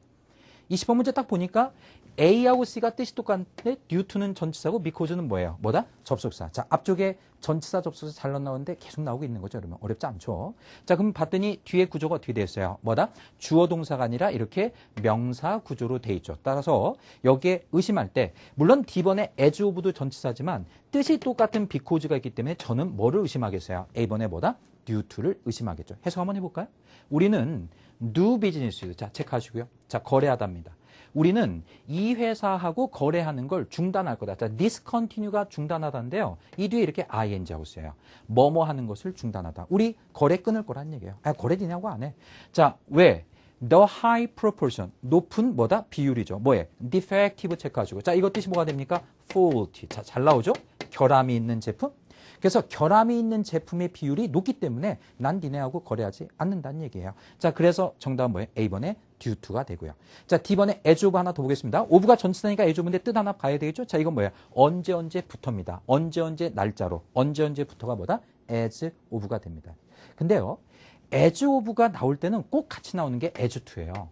20번 문제 딱 보니까 A하고 C가 뜻이 똑같은데 due to는 전치사고 because는 뭐예요? 뭐다? 접속사. 자, 앞쪽에 전치사 접속사 잘 나오는데 계속 나오고 있는 거죠. 그러면 어렵지 않죠. 자, 그럼 봤더니 뒤에 구조가 어떻게 되었어요? 뭐다? 주어 동사가 아니라 이렇게 명사 구조로 돼 있죠. 따라서 여기에 의심할 때 물론 D번에 as of도 전치사지만 뜻이 똑같은 because가 있기 때문에 저는 뭐를 의심하겠어요? A번에 뭐다? due to를 의심하겠죠. 해석 한번 해볼까요? 우리는 do business. 자, 체크하시고요. 자, 거래하답니다. 우리는 이 회사하고 거래하는 걸 중단할 거다. 자, discontinue가 중단하다인데요. 이 뒤에 이렇게 ing 하고 있어요. 뭐뭐 하는 것을 중단하다. 우리 거래 끊을 거란 얘기예요. 아, 거래 되냐고 안 해. 자, 왜? The high proportion. 높은 뭐다? 비율이죠. 뭐에? defective 체크하시고. 자, 이거 뜻이 뭐가 됩니까? faulty. 자, 잘 나오죠? 결함이 있는 제품? 그래서 결함이 있는 제품의 비율이 높기 때문에 난 니네하고 거래하지 않는다는 얘기예요. 자, 그래서 정답은 뭐예요? A번에 due to가 되고요. 자, D번에 as of 하나 더 보겠습니다. of가 전치사니까 as of인데 뜻 하나 봐야 되겠죠? 자, 이건 뭐예요? 언제부터입니다. 언제 날짜로. 언제부터가 뭐다? as of가 됩니다. 근데요, as of가 나올 때는 꼭 같이 나오는 게 as to예요.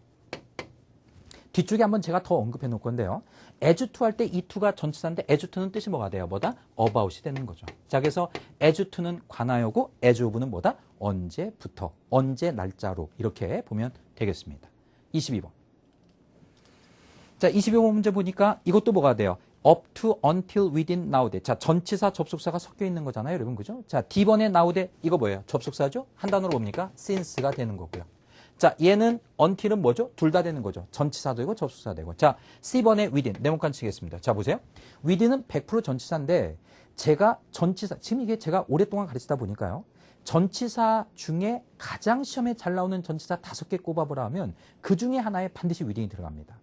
뒤쪽에 한번 제가 더 언급해 놓을 건데요. as to 할 때 이 to가 전치사인데 as to는 뜻이 뭐가 돼요? 뭐다? about이 되는 거죠. 자, 그래서 as to는 관하여고 as of는 뭐다? 언제부터, 언제 날짜로 이렇게 보면 되겠습니다. 22번. 자, 22번 문제 보니까 이것도 뭐가 돼요? up to, until, within, now 돼. 자, 전치사, 접속사가 섞여 있는 거잖아요, 여러분. 그죠? 자, D번에 now 돼. 이거 뭐예요? 접속사죠? 한 단어로 뭡니까? since가 되는 거고요. 자, 얘는 until은 뭐죠? 둘 다 되는 거죠. 전치사도 되고 접속사 되고. 자, C번에 within. 네모칸 치겠습니다. 자, 보세요. within은 100% 전치사인데 제가 전치사, 지금 이게 제가 오랫동안 가르치다 보니까요. 전치사 중에 가장 시험에 잘 나오는 전치사 5개 꼽아보라 하면 그 중에 하나에 반드시 within이 들어갑니다.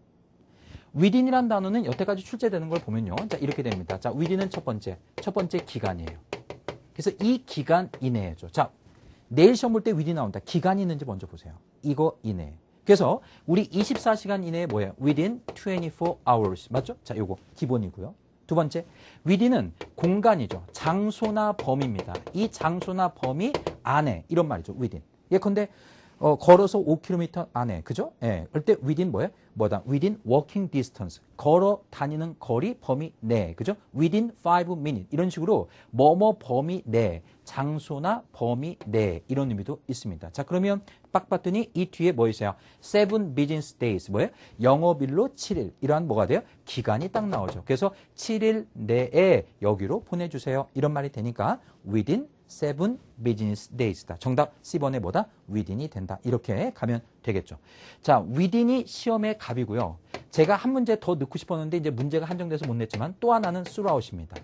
within이란 단어는 여태까지 출제되는 걸 보면요. 자, 이렇게 됩니다. 자, within은 첫 번째 기간이에요. 그래서 이 기간 이내에죠. 자, 내일 시험 볼 때 within 나온다. 기간이 있는지 먼저 보세요. 이거 이내. 그래서 우리 24시간 이내에 뭐예요? within 24 hours. 맞죠? 자, 요거 기본이고요. 두 번째, within은 공간이죠. 장소나 범위입니다. 이 장소나 범위 안에 이런 말이죠. within. 예컨대 걸어서 5km 안에, 그죠? 예. 그럴 때 within 뭐예요? 뭐다? within walking distance. 걸어 다니는 거리 범위 내, 그죠? within 5 minutes. 이런 식으로 뭐뭐 범위 내, 장소나 범위 내 이런 의미도 있습니다. 자, 그러면 딱 봤더니 이 뒤에 뭐 있어요? 7 business days. 뭐예요? 영업일로 7일. 이러한 뭐가 돼요? 기간이 딱 나오죠. 그래서 7일 내에 여기로 보내주세요. 이런 말이 되니까 within 7 business days다. 정답 C번에 뭐다? within이 된다. 이렇게 가면 되겠죠. 자, within이 시험의 갑이고요. 제가 한 문제 더 넣고 싶었는데 이제 문제가 한정돼서 못 냈지만 또 하나는 throughout입니다.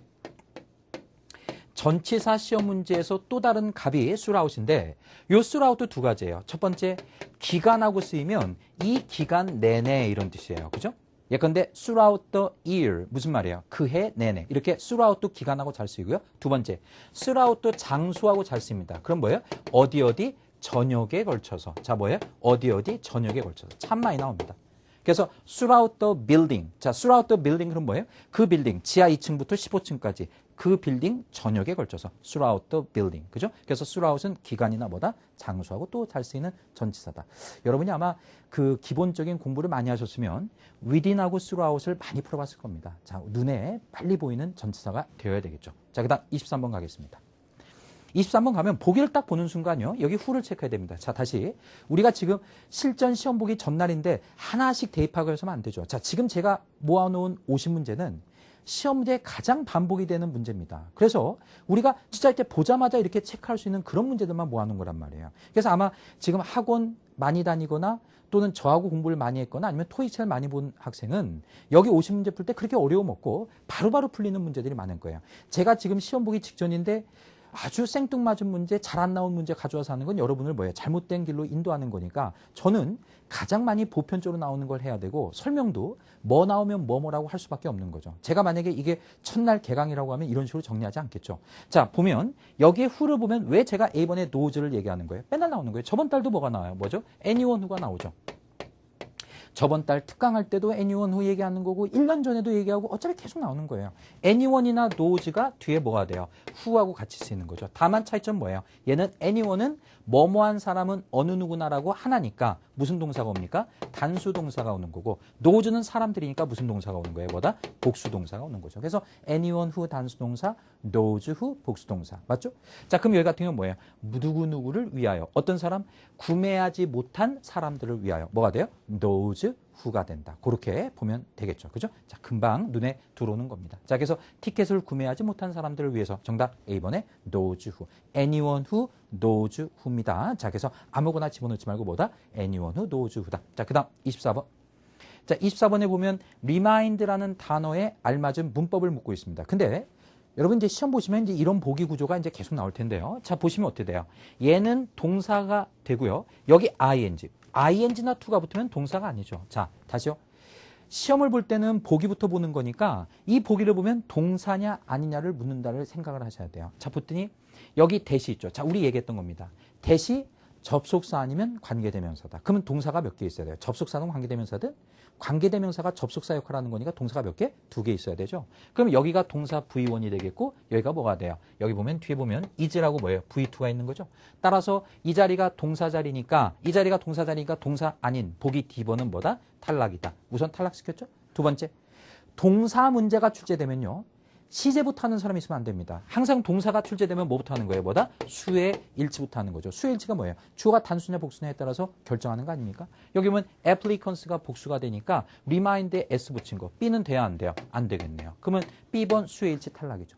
전치사 시험 문제에서 또 다른 갑이 throughout인데 요 throughout도 두 가지예요. 첫 번째, 기간하고 쓰이면 이 기간 내내 이런 뜻이에요. 그죠? 예컨대 throughout the year 무슨 말이에요? 그 해 내내. 이렇게 throughout도 기간하고 잘 쓰이고요. 두 번째, throughout도 장소하고 잘 쓰입니다. 그럼 뭐예요? 어디 저녁에 걸쳐서. 자, 뭐예요? 어디 저녁에 걸쳐서. 참 많이 나옵니다. 그래서 throughout the building. 자, throughout the building 그럼 뭐예요? 그 빌딩 지하 2층부터 15층까지 그 빌딩 전역에 걸쳐서 throughout the building. 그죠? 그래서 throughout은 기간이나 뭐다? 장소하고 또 잘 쓰이는 전치사다. 여러분이 아마 그 기본적인 공부를 많이 하셨으면 within하고 throughout을 많이 풀어봤을 겁니다. 자, 눈에 빨리 보이는 전치사가 되어야 되겠죠. 자, 그다음 23번 가겠습니다. 23번 가면 보기를 딱 보는 순간요. 여기 who를 체크해야 됩니다. 자, 다시. 우리가 지금 실전 시험 보기 전날인데 하나씩 대입하고 해서는 안 되죠. 자, 지금 제가 모아놓은 50문제는 시험 문제에 가장 반복이 되는 문제입니다. 그래서 우리가 취재할 때 보자마자 이렇게 체크할 수 있는 그런 문제들만 모아놓은 거란 말이에요. 그래서 아마 지금 학원 많이 다니거나 또는 저하고 공부를 많이 했거나 아니면 토익책을 많이 본 학생은 여기 50문제 풀 때 그렇게 어려움 없고 바로바로 풀리는 문제들이 많을 거예요. 제가 지금 시험 보기 직전인데 아주 생뚱맞은 문제, 잘 안 나온 문제 가져와서 하는 건 여러분을 뭐예요? 잘못된 길로 인도하는 거니까 저는 가장 많이 보편적으로 나오는 걸 해야 되고 설명도 뭐 나오면 뭐라고 할 수밖에 없는 거죠. 제가 만약에 이게 첫날 개강이라고 하면 이런 식으로 정리하지 않겠죠. 자, 보면 여기에 who를 보면 왜 제가 A번에 nose를 얘기하는 거예요? 맨날 나오는 거예요. 저번 달도 뭐가 나와요? 뭐죠? anyone who가 나오죠. 저번 달 특강할 때도 anyone who 얘기하는 거고 1년 전에도 얘기하고 어차피 계속 나오는 거예요. anyone이나 nose가 뒤에 뭐가 돼요? who하고 같이 쓰이는 거죠. 다만 차이점 뭐예요? 얘는 anyone은 뭐뭐한 사람은 어느 누구나라고 하나니까 무슨 동사가 옵니까? 단수 동사가 오는 거고 nose는 사람들이니까 무슨 동사가 오는 거예요? 뭐다? 복수 동사가 오는 거죠. 그래서 anyone who 단수 동사, those who 복수 동사. 맞죠? 자, 그럼 여기 같은 경우는 뭐예요? 누구누구를 위하여. 어떤 사람? 구매하지 못한 사람들을 위하여. 뭐가 돼요? those who가 된다. 그렇게 보면 되겠죠. 그죠? 자, 금방 눈에 들어오는 겁니다. 자, 그래서 티켓을 구매하지 못한 사람들을 위해서 정답 A번에 those who. anyone who, those who입니다. 자, 그래서 아무거나 집어넣지 말고 뭐다? anyone who, those who다. 자, 그 다음 24번. 자, 24번에 보면 remind라는 단어에 알맞은 문법을 묻고 있습니다. 근데 여러분 이제 시험 보시면 이제 이런 보기 구조가 이제 계속 나올 텐데요. 자, 보시면 어떻게 돼요? 얘는 동사가 되고요. 여기 ing나 to가 붙으면 동사가 아니죠. 자, 다시요. 시험을 볼 때는 보기부터 보는 거니까 이 보기를 보면 동사냐 아니냐를 묻는다를 생각을 하셔야 돼요. 자, 봤더니 여기 대시 있죠. 자, 우리 얘기했던 겁니다. 대시 접속사 아니면 관계대명사다. 그러면 동사가 몇 개 있어야 돼요? 접속사든 관계대명사든? 관계대명사가 접속사 역할을 하는 거니까 동사가 몇 개? 2개 있어야 되죠. 그럼 여기가 동사 V1이 되겠고 여기가 뭐가 돼요? 여기 보면 뒤에 보면 is라고 뭐예요? V2가 있는 거죠. 따라서 이 자리가 동사 자리니까 동사 아닌 보기 D번은 뭐다? 탈락이다. 우선 탈락시켰죠. 두 번째, 동사 문제가 출제되면요. 시제부터 하는 사람이 있으면 안 됩니다. 항상 동사가 출제되면 뭐부터 하는 거예요? 뭐다? 수의 일치부터 하는 거죠. 수의 일치가 뭐예요? 주어가 단수냐 복수냐에 따라서 결정하는 거 아닙니까? 여기 보면 applicants가 복수가 되니까 remind에 s 붙인 거. B는 돼야 안 돼요? 안 되겠네요. 그러면 B번 수의 일치 탈락이죠.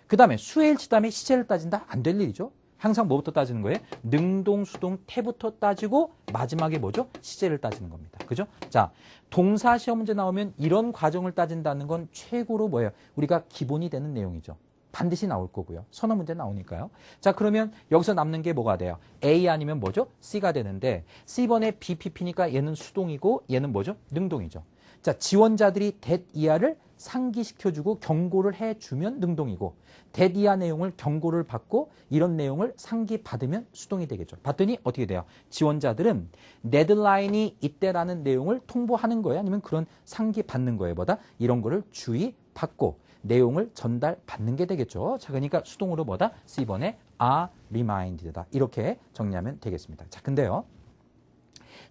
그 다음에 수의 일치 다음에 시제를 따진다? 안 될 일이죠. 항상 뭐부터 따지는 거예요? 능동, 수동, 태부터 따지고 마지막에 뭐죠? 시제를 따지는 겁니다. 그죠? 자, 동사 시험 문제 나오면 이런 과정을 따진다는 건 최고로 뭐예요? 우리가 기본이 되는 내용이죠. 반드시 나올 거고요. 선어 문제 나오니까요. 자, 그러면 여기서 남는 게 뭐가 돼요? A 아니면 뭐죠? C가 되는데 C번에 BPP니까 얘는 수동이고 얘는 뭐죠? 능동이죠. 자, 지원자들이 that 이하를 상기시켜주고 경고를 해주면 능동이고 that 이하 내용을 경고를 받고 이런 내용을 상기받으면 수동이 되겠죠. 봤더니 어떻게 돼요? 지원자들은 데드라인이 이때라는 내용을 통보하는 거예요? 아니면 그런 상기받는 거예요? 보다 이런 거를 주의받고 내용을 전달받는 게 되겠죠. 자, 그러니까 수동으로 뭐다? C번에 are reminded다. 이렇게 정리하면 되겠습니다. 자, 근데요.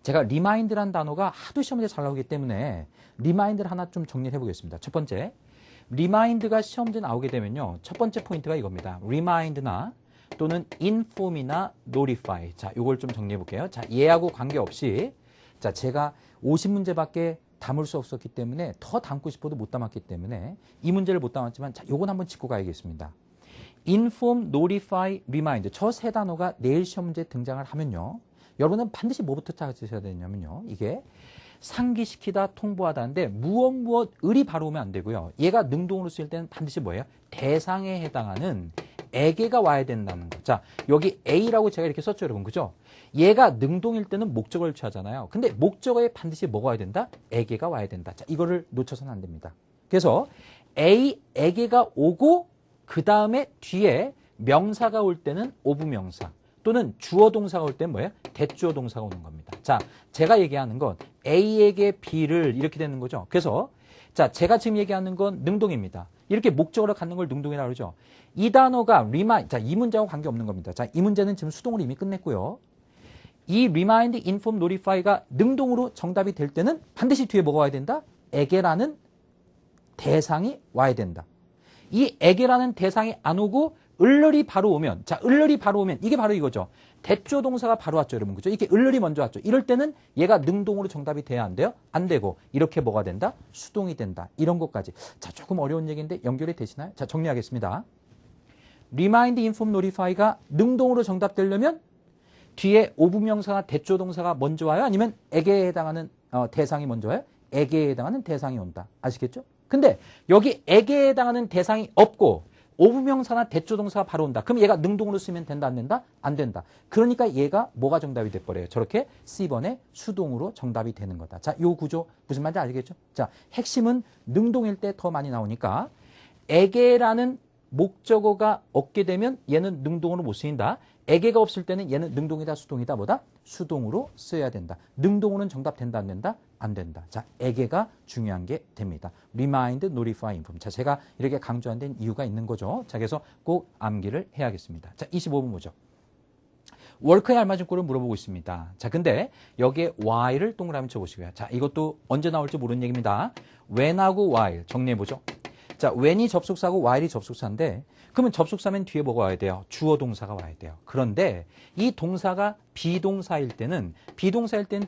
제가 remind라는 단어가 하도 시험에 잘 나오기 때문에 remind를 하나 좀 정리를 해보겠습니다. 첫 번째, remind가 시험지에 나오게 되면요. 첫 번째 포인트가 이겁니다. remind나 또는 inform이나 notify. 자, 이걸 좀 정리해 볼게요. 자, 얘하고 관계없이 자, 제가 50문제밖에 담을 수 없었기 때문에 더 담고 싶어도 못 담았기 때문에 이 문제를 못 담았지만 자, 요건 한번 짚고 가야겠습니다. inform, notify, remind. 저 세 단어가 내일 시험 문제에 등장을 하면요. 여러분은 반드시 뭐부터 찾으셔야 되냐면요. 이게 상기시키다, 통보하다인데 무엇 을이 바로 오면 안 되고요. 얘가 능동으로 쓰일 때는 반드시 뭐예요? 대상에 해당하는 에게가 와야 된다는 거. 자, 여기 A라고 제가 이렇게 썼죠, 여러분. 그죠? 얘가 능동일 때는 목적어를 취하잖아요. 근데 목적어에 반드시 뭐가 와야 된다? 에게가 와야 된다. 자, 이거를 놓쳐서는 안 됩니다. 그래서 에게가 오고 그 다음에 뒤에 명사가 올 때는 오부명사. 또는 주어 동사가 올 때 뭐예요? 대주어 동사가 오는 겁니다. 자, 제가 얘기하는 건 A에게 B를 이렇게 되는 거죠. 그래서 자, 제가 지금 얘기하는 건 능동입니다. 이렇게 목적어를 갖는 걸 능동이라고 그러죠. 이 단어가 remind, 자, 이 문제하고 관계없는 겁니다. 자, 이 문제는 지금 수동으로 이미 끝냈고요. 이 remind, inform, notify가 능동으로 정답이 될 때는 반드시 뒤에 뭐가 와야 된다? 에게라는 대상이 와야 된다. 이 에게라는 대상이 안 오고 을을이 바로 오면, 자, 을을이 바로 오면 이게 바로 이거죠. 대조 동사가 바로 왔죠, 여러분. 그죠? 이렇게 을을이 먼저 왔죠. 이럴 때는 얘가 능동으로 정답이 돼야 안 돼요? 안 되고 이렇게 뭐가 된다? 수동이 된다. 이런 것까지. 자, 조금 어려운 얘기인데 연결이 되시나요? 자, 정리하겠습니다. remind, inform, notify가 능동으로 정답되려면 뒤에 오부명사나 대조 동사가 먼저 와요? 아니면 에게에 해당하는 대상이 먼저 와요? 에게에 해당하는 대상이 온다. 아시겠죠? 근데 여기 에게에 해당하는 대상이 없고 오부명사나 대조 동사가 바로 온다. 그럼 얘가 능동으로 쓰면 된다, 안 된다? 안 된다. 그러니까 얘가 뭐가 정답이 돼버려요? 저렇게 C번에 수동으로 정답이 되는 거다. 자, 요 구조 무슨 말인지 알겠죠? 자, 핵심은 능동일 때 더 많이 나오니까 에게라는 목적어가 없게 되면 얘는 능동으로 못 쓰인다. 에게가 없을 때는 얘는 능동이다, 수동이다, 뭐다? 수동으로 써야 된다. 능동으로는 정답 된다, 안 된다? 안 된다. 자, 에게가 중요한 게 됩니다. remind, notify, inform. 자, 제가 이렇게 강조한 데는 이유가 있는 거죠. 자, 그래서 꼭 암기를 해야겠습니다. 자, 25번 보죠. work에 알맞은 꼴을 물어보고 있습니다. 자, 근데 여기에 while을 동그라미 쳐보시고요. 자, 이것도 언제 나올지 모르는 얘기입니다. when하고 while 정리해보죠. 자, when이 접속사고 while이 접속사인데 그러면 접속사면 뒤에 뭐가 와야 돼요? 주어 동사가 와야 돼요. 그런데 이 동사가 비동사일 때는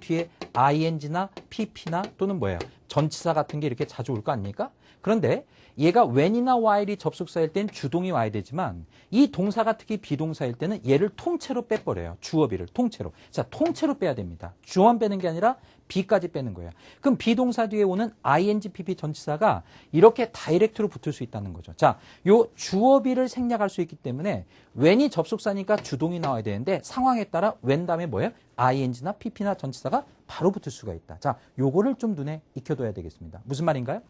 뒤에 ing나 pp나 또는 뭐예요? 전치사 같은 게 이렇게 자주 올 거 아닙니까? 그런데 얘가 when이나 while이 접속사일 땐 주동이 와야 되지만 이 동사가 특히 비동사일 때는 얘를 통째로 빼버려요. 주어비를 통째로. 자, 통째로 빼야 됩니다. 주어만 빼는 게 아니라 B까지 빼는 거예요. 그럼 비동사 뒤에 오는 ing, pp 전치사가 이렇게 다이렉트로 붙을 수 있다는 거죠. 자, 요 주어비를 생략할 수 있기 때문에 when이 접속사니까 주동이 나와야 되는데 상황에 따라 when 다음에 뭐예요? ing나 pp나 전치사가 바로 붙을 수가 있다. 자, 요거를 좀 눈에 익혀둬야 되겠습니다. 무슨 말인가요?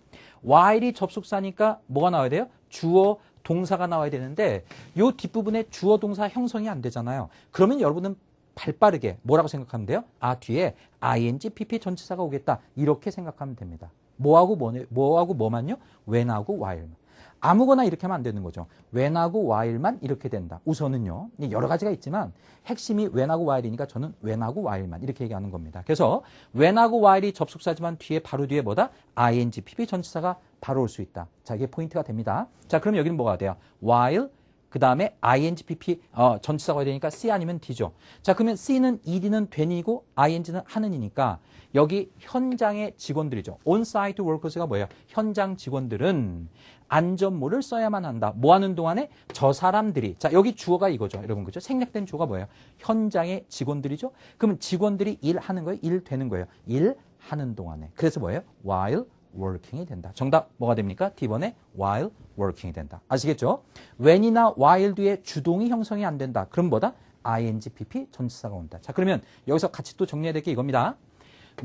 while이 접속사니까 뭐가 나와야 돼요? 주어, 동사가 나와야 되는데 요 뒷부분에 주어, 동사 형성이 안 되잖아요. 그러면 여러분은 발빠르게 뭐라고 생각하면 돼요? 아, 뒤에 ing, pp 전치사가 오겠다. 이렇게 생각하면 됩니다. 뭐하고 뭐만요? when하고 while만. 아무거나 이렇게 하면 안 되는 거죠. when하고 while만 이렇게 된다. 우선은요. 여러 가지가 있지만 핵심이 when하고 while이니까 저는 when하고 while만 이렇게 얘기하는 겁니다. 그래서 when하고 while이 접속사지만 바로 뒤에 뭐다? ing, pp 전치사가 바로 올 수 있다. 자, 이게 포인트가 됩니다. 자, 그럼 여기는 뭐가 돼요? while 그 다음에 ing, pp 전치사가 되니까 C 아니면 D죠. 자, 그러면 C는 ED는 된이고 ing는 하는이니까 여기 현장의 직원들이죠. on-site workers가 뭐예요? 현장 직원들은 안전모를 써야만 한다. 뭐 하는 동안에? 저 사람들이. 자, 여기 주어가 이거죠. 여러분, 그죠? 생략된 주어가 뭐예요? 현장의 직원들이죠. 그러면 직원들이 일하는 거예요? 일 되는 거예요? 일하는 동안에. 그래서 뭐예요? while working이 된다. 정답 뭐가 됩니까? D번에 while working이 된다. 아시겠죠? when이나 while 뒤에 주동이 형성이 안 된다. 그럼 뭐다? ing, pp 전치사가 온다. 자, 그러면 여기서 같이 또 정리해야 될 게 이겁니다.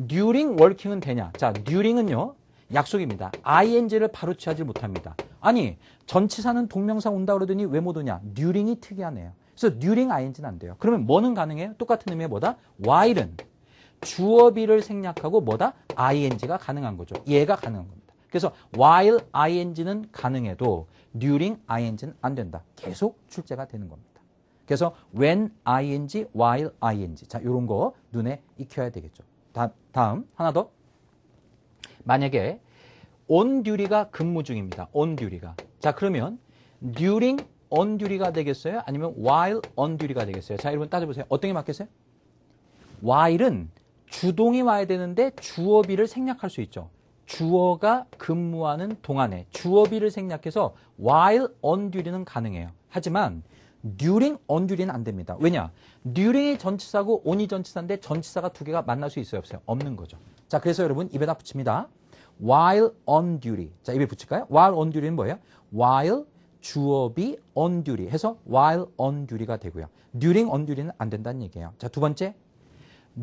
during working은 되냐? 자, during은요. 약속입니다. ing를 바로 취하지 못합니다. 아니, 전치사는 동명사 온다 그러더니 왜 못 오냐? during이 특이하네요. 그래서 during ing는 안 돼요. 그러면 뭐는 가능해요? 똑같은 의미의 뭐다? while은 주어비를 생략하고 뭐다? ing가 가능한 거죠. 얘가 가능한 겁니다. 그래서 while ing는 가능해도 during ing는 안 된다. 계속 출제가 되는 겁니다. 그래서 when ing, while ing. 자, 요런 거 눈에 익혀야 되겠죠. 다음 하나 더. 만약에 on duty가 근무 중입니다. on duty가. 자, 그러면 during on duty가 되겠어요? 아니면 while on duty가 되겠어요? 자, 여러분 따져보세요. 어떤 게 맞겠어요? while은 주동이 와야 되는데 주어비를 생략할 수 있죠. 주어가 근무하는 동안에 주어비를 생략해서 while on duty는 가능해요. 하지만 during on duty는 안 됩니다. 왜냐? during이 전치사고 on이 전치사인데 전치사가 두 개가 만날 수 있어요? 없어요? 없는 거죠. 자, 그래서 여러분 입에다 붙입니다. while on duty. 자, 입에 붙일까요? while on duty는 뭐예요? while 주어비 on duty 해서 while on duty가 되고요. during on duty는 안 된다는 얘기예요. 자, 두 번째.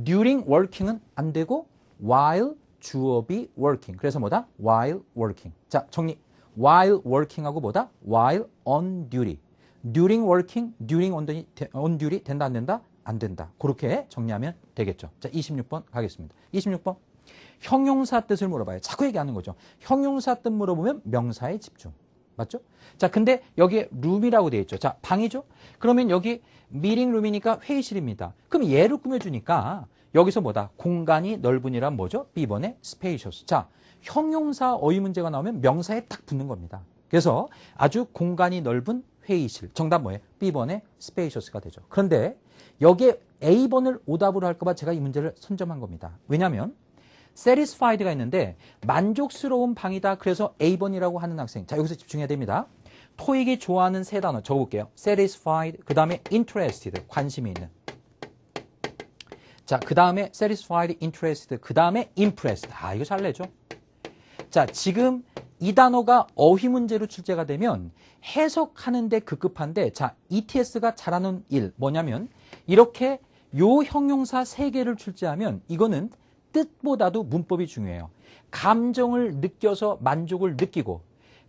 during working은 안 되고 while 주어비 working. 그래서 뭐다? while working. 자, 정리. while working하고 뭐다? while on duty. during working, during on duty 된다 안 된다? 안 된다. 그렇게 정리하면 되겠죠. 자, 26번 가겠습니다. 26번. 형용사 뜻을 물어봐요. 자꾸 얘기하는 거죠. 형용사 뜻 물어보면 명사에 집중. 맞죠? 자, 근데 여기에 룸이라고 되어 있죠. 자, 방이죠? 그러면 여기 미팅 룸이니까 회의실입니다. 그럼 얘를 꾸며주니까 여기서 뭐다? 공간이 넓은이란 뭐죠? B번에 spacious. 자, 형용사 어휘 문제가 나오면 명사에 딱 붙는 겁니다. 그래서 아주 공간이 넓은 회의실. 정답 뭐예요? B번의 spacious가 되죠. 그런데 여기에 A번을 오답으로 할까봐 제가 이 문제를 선점한 겁니다. 왜냐하면 satisfied가 있는데 만족스러운 방이다. 그래서 A번이라고 하는 학생. 자, 여기서 집중해야 됩니다. 토익이 좋아하는 세 단어 적어볼게요. satisfied, 그 다음에 interested, 관심이 있는. 자, 그 다음에 satisfied, interested, 그 다음에 impressed. 아, 이거 잘 내죠? 자, 지금 이 단어가 어휘 문제로 출제가 되면 해석하는데 급급한데, 자, ETS가 잘하는 일 뭐냐면 이렇게 요 형용사 3개를 출제하면 이거는 뜻보다도 문법이 중요해요. 감정을 느껴서 만족을 느끼고,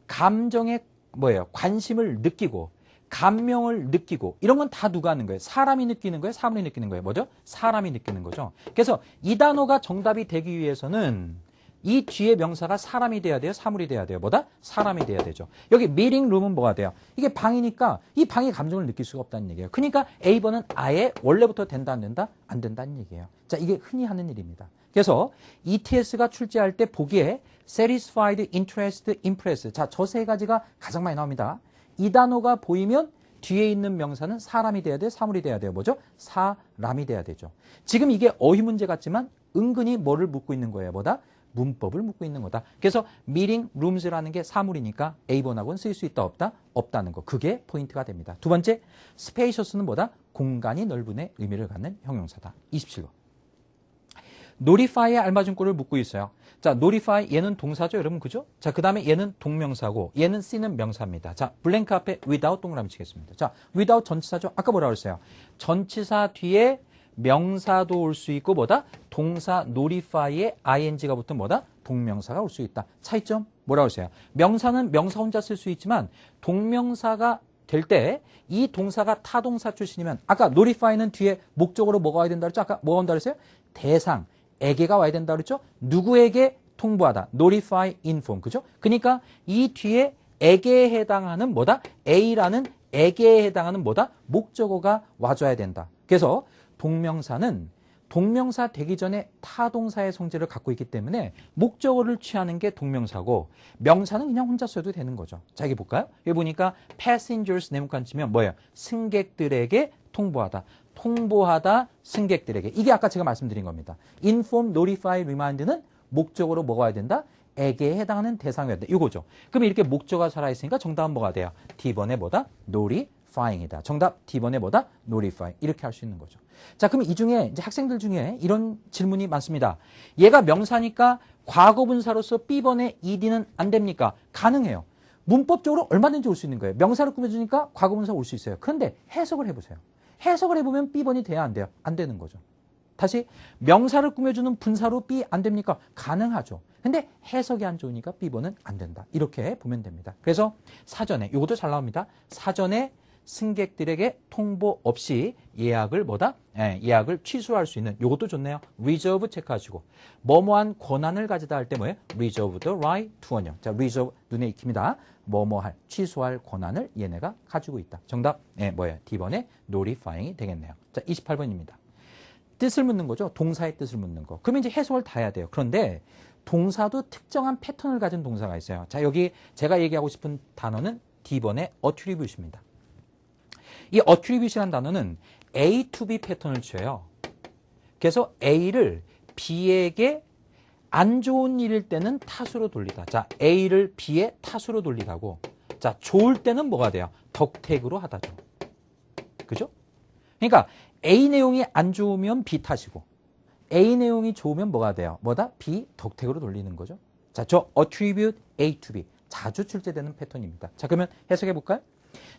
감정에 뭐예요? 관심을 느끼고, 감명을 느끼고, 이런 건 다 누가 하는 거예요? 사람이 느끼는 거예요? 사물이 느끼는 거예요? 뭐죠? 사람이 느끼는 거죠. 그래서 이 단어가 정답이 되기 위해서는 이 뒤에 명사가 사람이 돼야 돼요? 사물이 돼야 돼요? 뭐다? 사람이 돼야 되죠. 여기 meeting room은 뭐가 돼요? 이게 방이니까 이 방이 감정을 느낄 수가 없다는 얘기예요. 그러니까 A번은 아예 원래부터 된다, 안 된다? 안 된다는 얘기예요. 자, 이게 흔히 하는 일입니다. 그래서 ETS가 출제할 때 보기에 satisfied, interested, impressed. 자, 저 세 가지가 가장 많이 나옵니다. 이 단어가 보이면 뒤에 있는 명사는 사람이 돼야 돼요? 사물이 돼야 돼요? 뭐죠? 사람이 돼야 되죠. 지금 이게 어휘 문제 같지만 은근히 뭐를 묻고 있는 거예요? 뭐다? 문법을 묻고 있는 거다. 그래서 meeting rooms라는 게 사물이니까 A번하고는 쓸 수 있다, 없다? 없다는 거. 그게 포인트가 됩니다. 두 번째, spacious는 뭐다? 공간이 넓은의 의미를 갖는 형용사다. 27번. notify에 알맞은 꼴을 묻고 있어요. 자, notify 얘는 동사죠, 여러분, 그죠? 자, 그 다음에 얘는 동명사고, 얘는 C는 명사입니다. 자, 블랭크 앞에 without 동그라미 치겠습니다. 자, without 전치사죠? 아까 뭐라고 그랬어요? 전치사 뒤에 명사도 올 수 있고, 뭐다? 동사 notify에 ing가 붙은 뭐다? 동명사가 올 수 있다. 차이점? 뭐라고 그랬어요? 명사는 명사 혼자 쓸 수 있지만, 동명사가 될 때 이 동사가 타동사 출신이면, 아까 notify는 뒤에 목적으로 뭐가 와야 된다 그랬죠? 아까 뭐가 온다 그랬어요? 대상. 에게가 와야 된다 그랬죠? 누구에게 통보하다. notify, inform. 그죠? 그러니까 이 뒤에 에게에 해당하는 뭐다? A라는 에게에 해당하는 뭐다? 목적어가 와줘야 된다. 그래서 동명사는 동명사 되기 전에 타동사의 성질을 갖고 있기 때문에 목적어를 취하는 게 동명사고, 명사는 그냥 혼자 써도 되는 거죠. 자, 여기 볼까요? 여기 보니까 passengers 네모칸 치면 뭐예요? 승객들에게 통보하다. 통보하다 승객들에게. 이게 아까 제가 말씀드린 겁니다. inform, notify, remind는 목적으로 뭐가 와야 된다? 에게에 해당하는 대상이 와야 된다. 이거죠. 그럼 이렇게 목적어가 살아있으니까 정답은 뭐가 돼요? D번에 뭐다? notifying이다. 정답 D번에 뭐다? notify. 이렇게 할 수 있는 거죠. 자, 그럼 이 중에 이제 학생들 중에 이런 질문이 많습니다. 얘가 명사니까 과거분사로서 B번에 ed는 안 됩니까? 가능해요. 문법적으로 얼마든지 올 수 있는 거예요. 명사를 꾸며주니까 과거분사 올 수 있어요. 그런데 해석을 해보세요. 해석을 해보면 B번이 돼야 안 돼요? 안 되는 거죠. 다시 명사를 꾸며주는 분사로 B 안 됩니까? 가능하죠. 근데 해석이 안 좋으니까 B번은 안 된다. 이렇게 보면 됩니다. 그래서 사전에, 이것도 잘 나옵니다. 사전에 승객들에게 통보 없이 예약을 뭐다? 예약을 취소할 수 있는, 이것도 좋네요. reserve 체크하시고, 뭐뭐한 권한을 가지다 할 때 뭐예요? reserve the right to 원형. 자, reserve 눈에 익힙니다. 뭐뭐할, 취소할 권한을 얘네가 가지고 있다. 정답, 뭐예요? D번에 notifying이 되겠네요. 자, 28번입니다. 뜻을 묻는 거죠. 동사의 뜻을 묻는 거. 그러면 이제 해석을 다 해야 돼요. 그런데 동사도 특정한 패턴을 가진 동사가 있어요. 자, 여기 제가 얘기하고 싶은 단어는 D번의 attribute입니다. 이 attribute라는 단어는 A to B 패턴을 취해요. 그래서 A를 B에게 안 좋은 일일 때는 탓으로 돌리다. 자, A를 B의 탓으로 돌리다고. 자, 좋을 때는 뭐가 돼요? 덕택으로 하다죠. 그죠? 그러니까 A 내용이 안 좋으면 B 탓이고, A 내용이 좋으면 뭐가 돼요? 뭐다? B 덕택으로 돌리는 거죠. 자, 저 attribute A to B 자주 출제되는 패턴입니다. 자, 그러면 해석해 볼까요?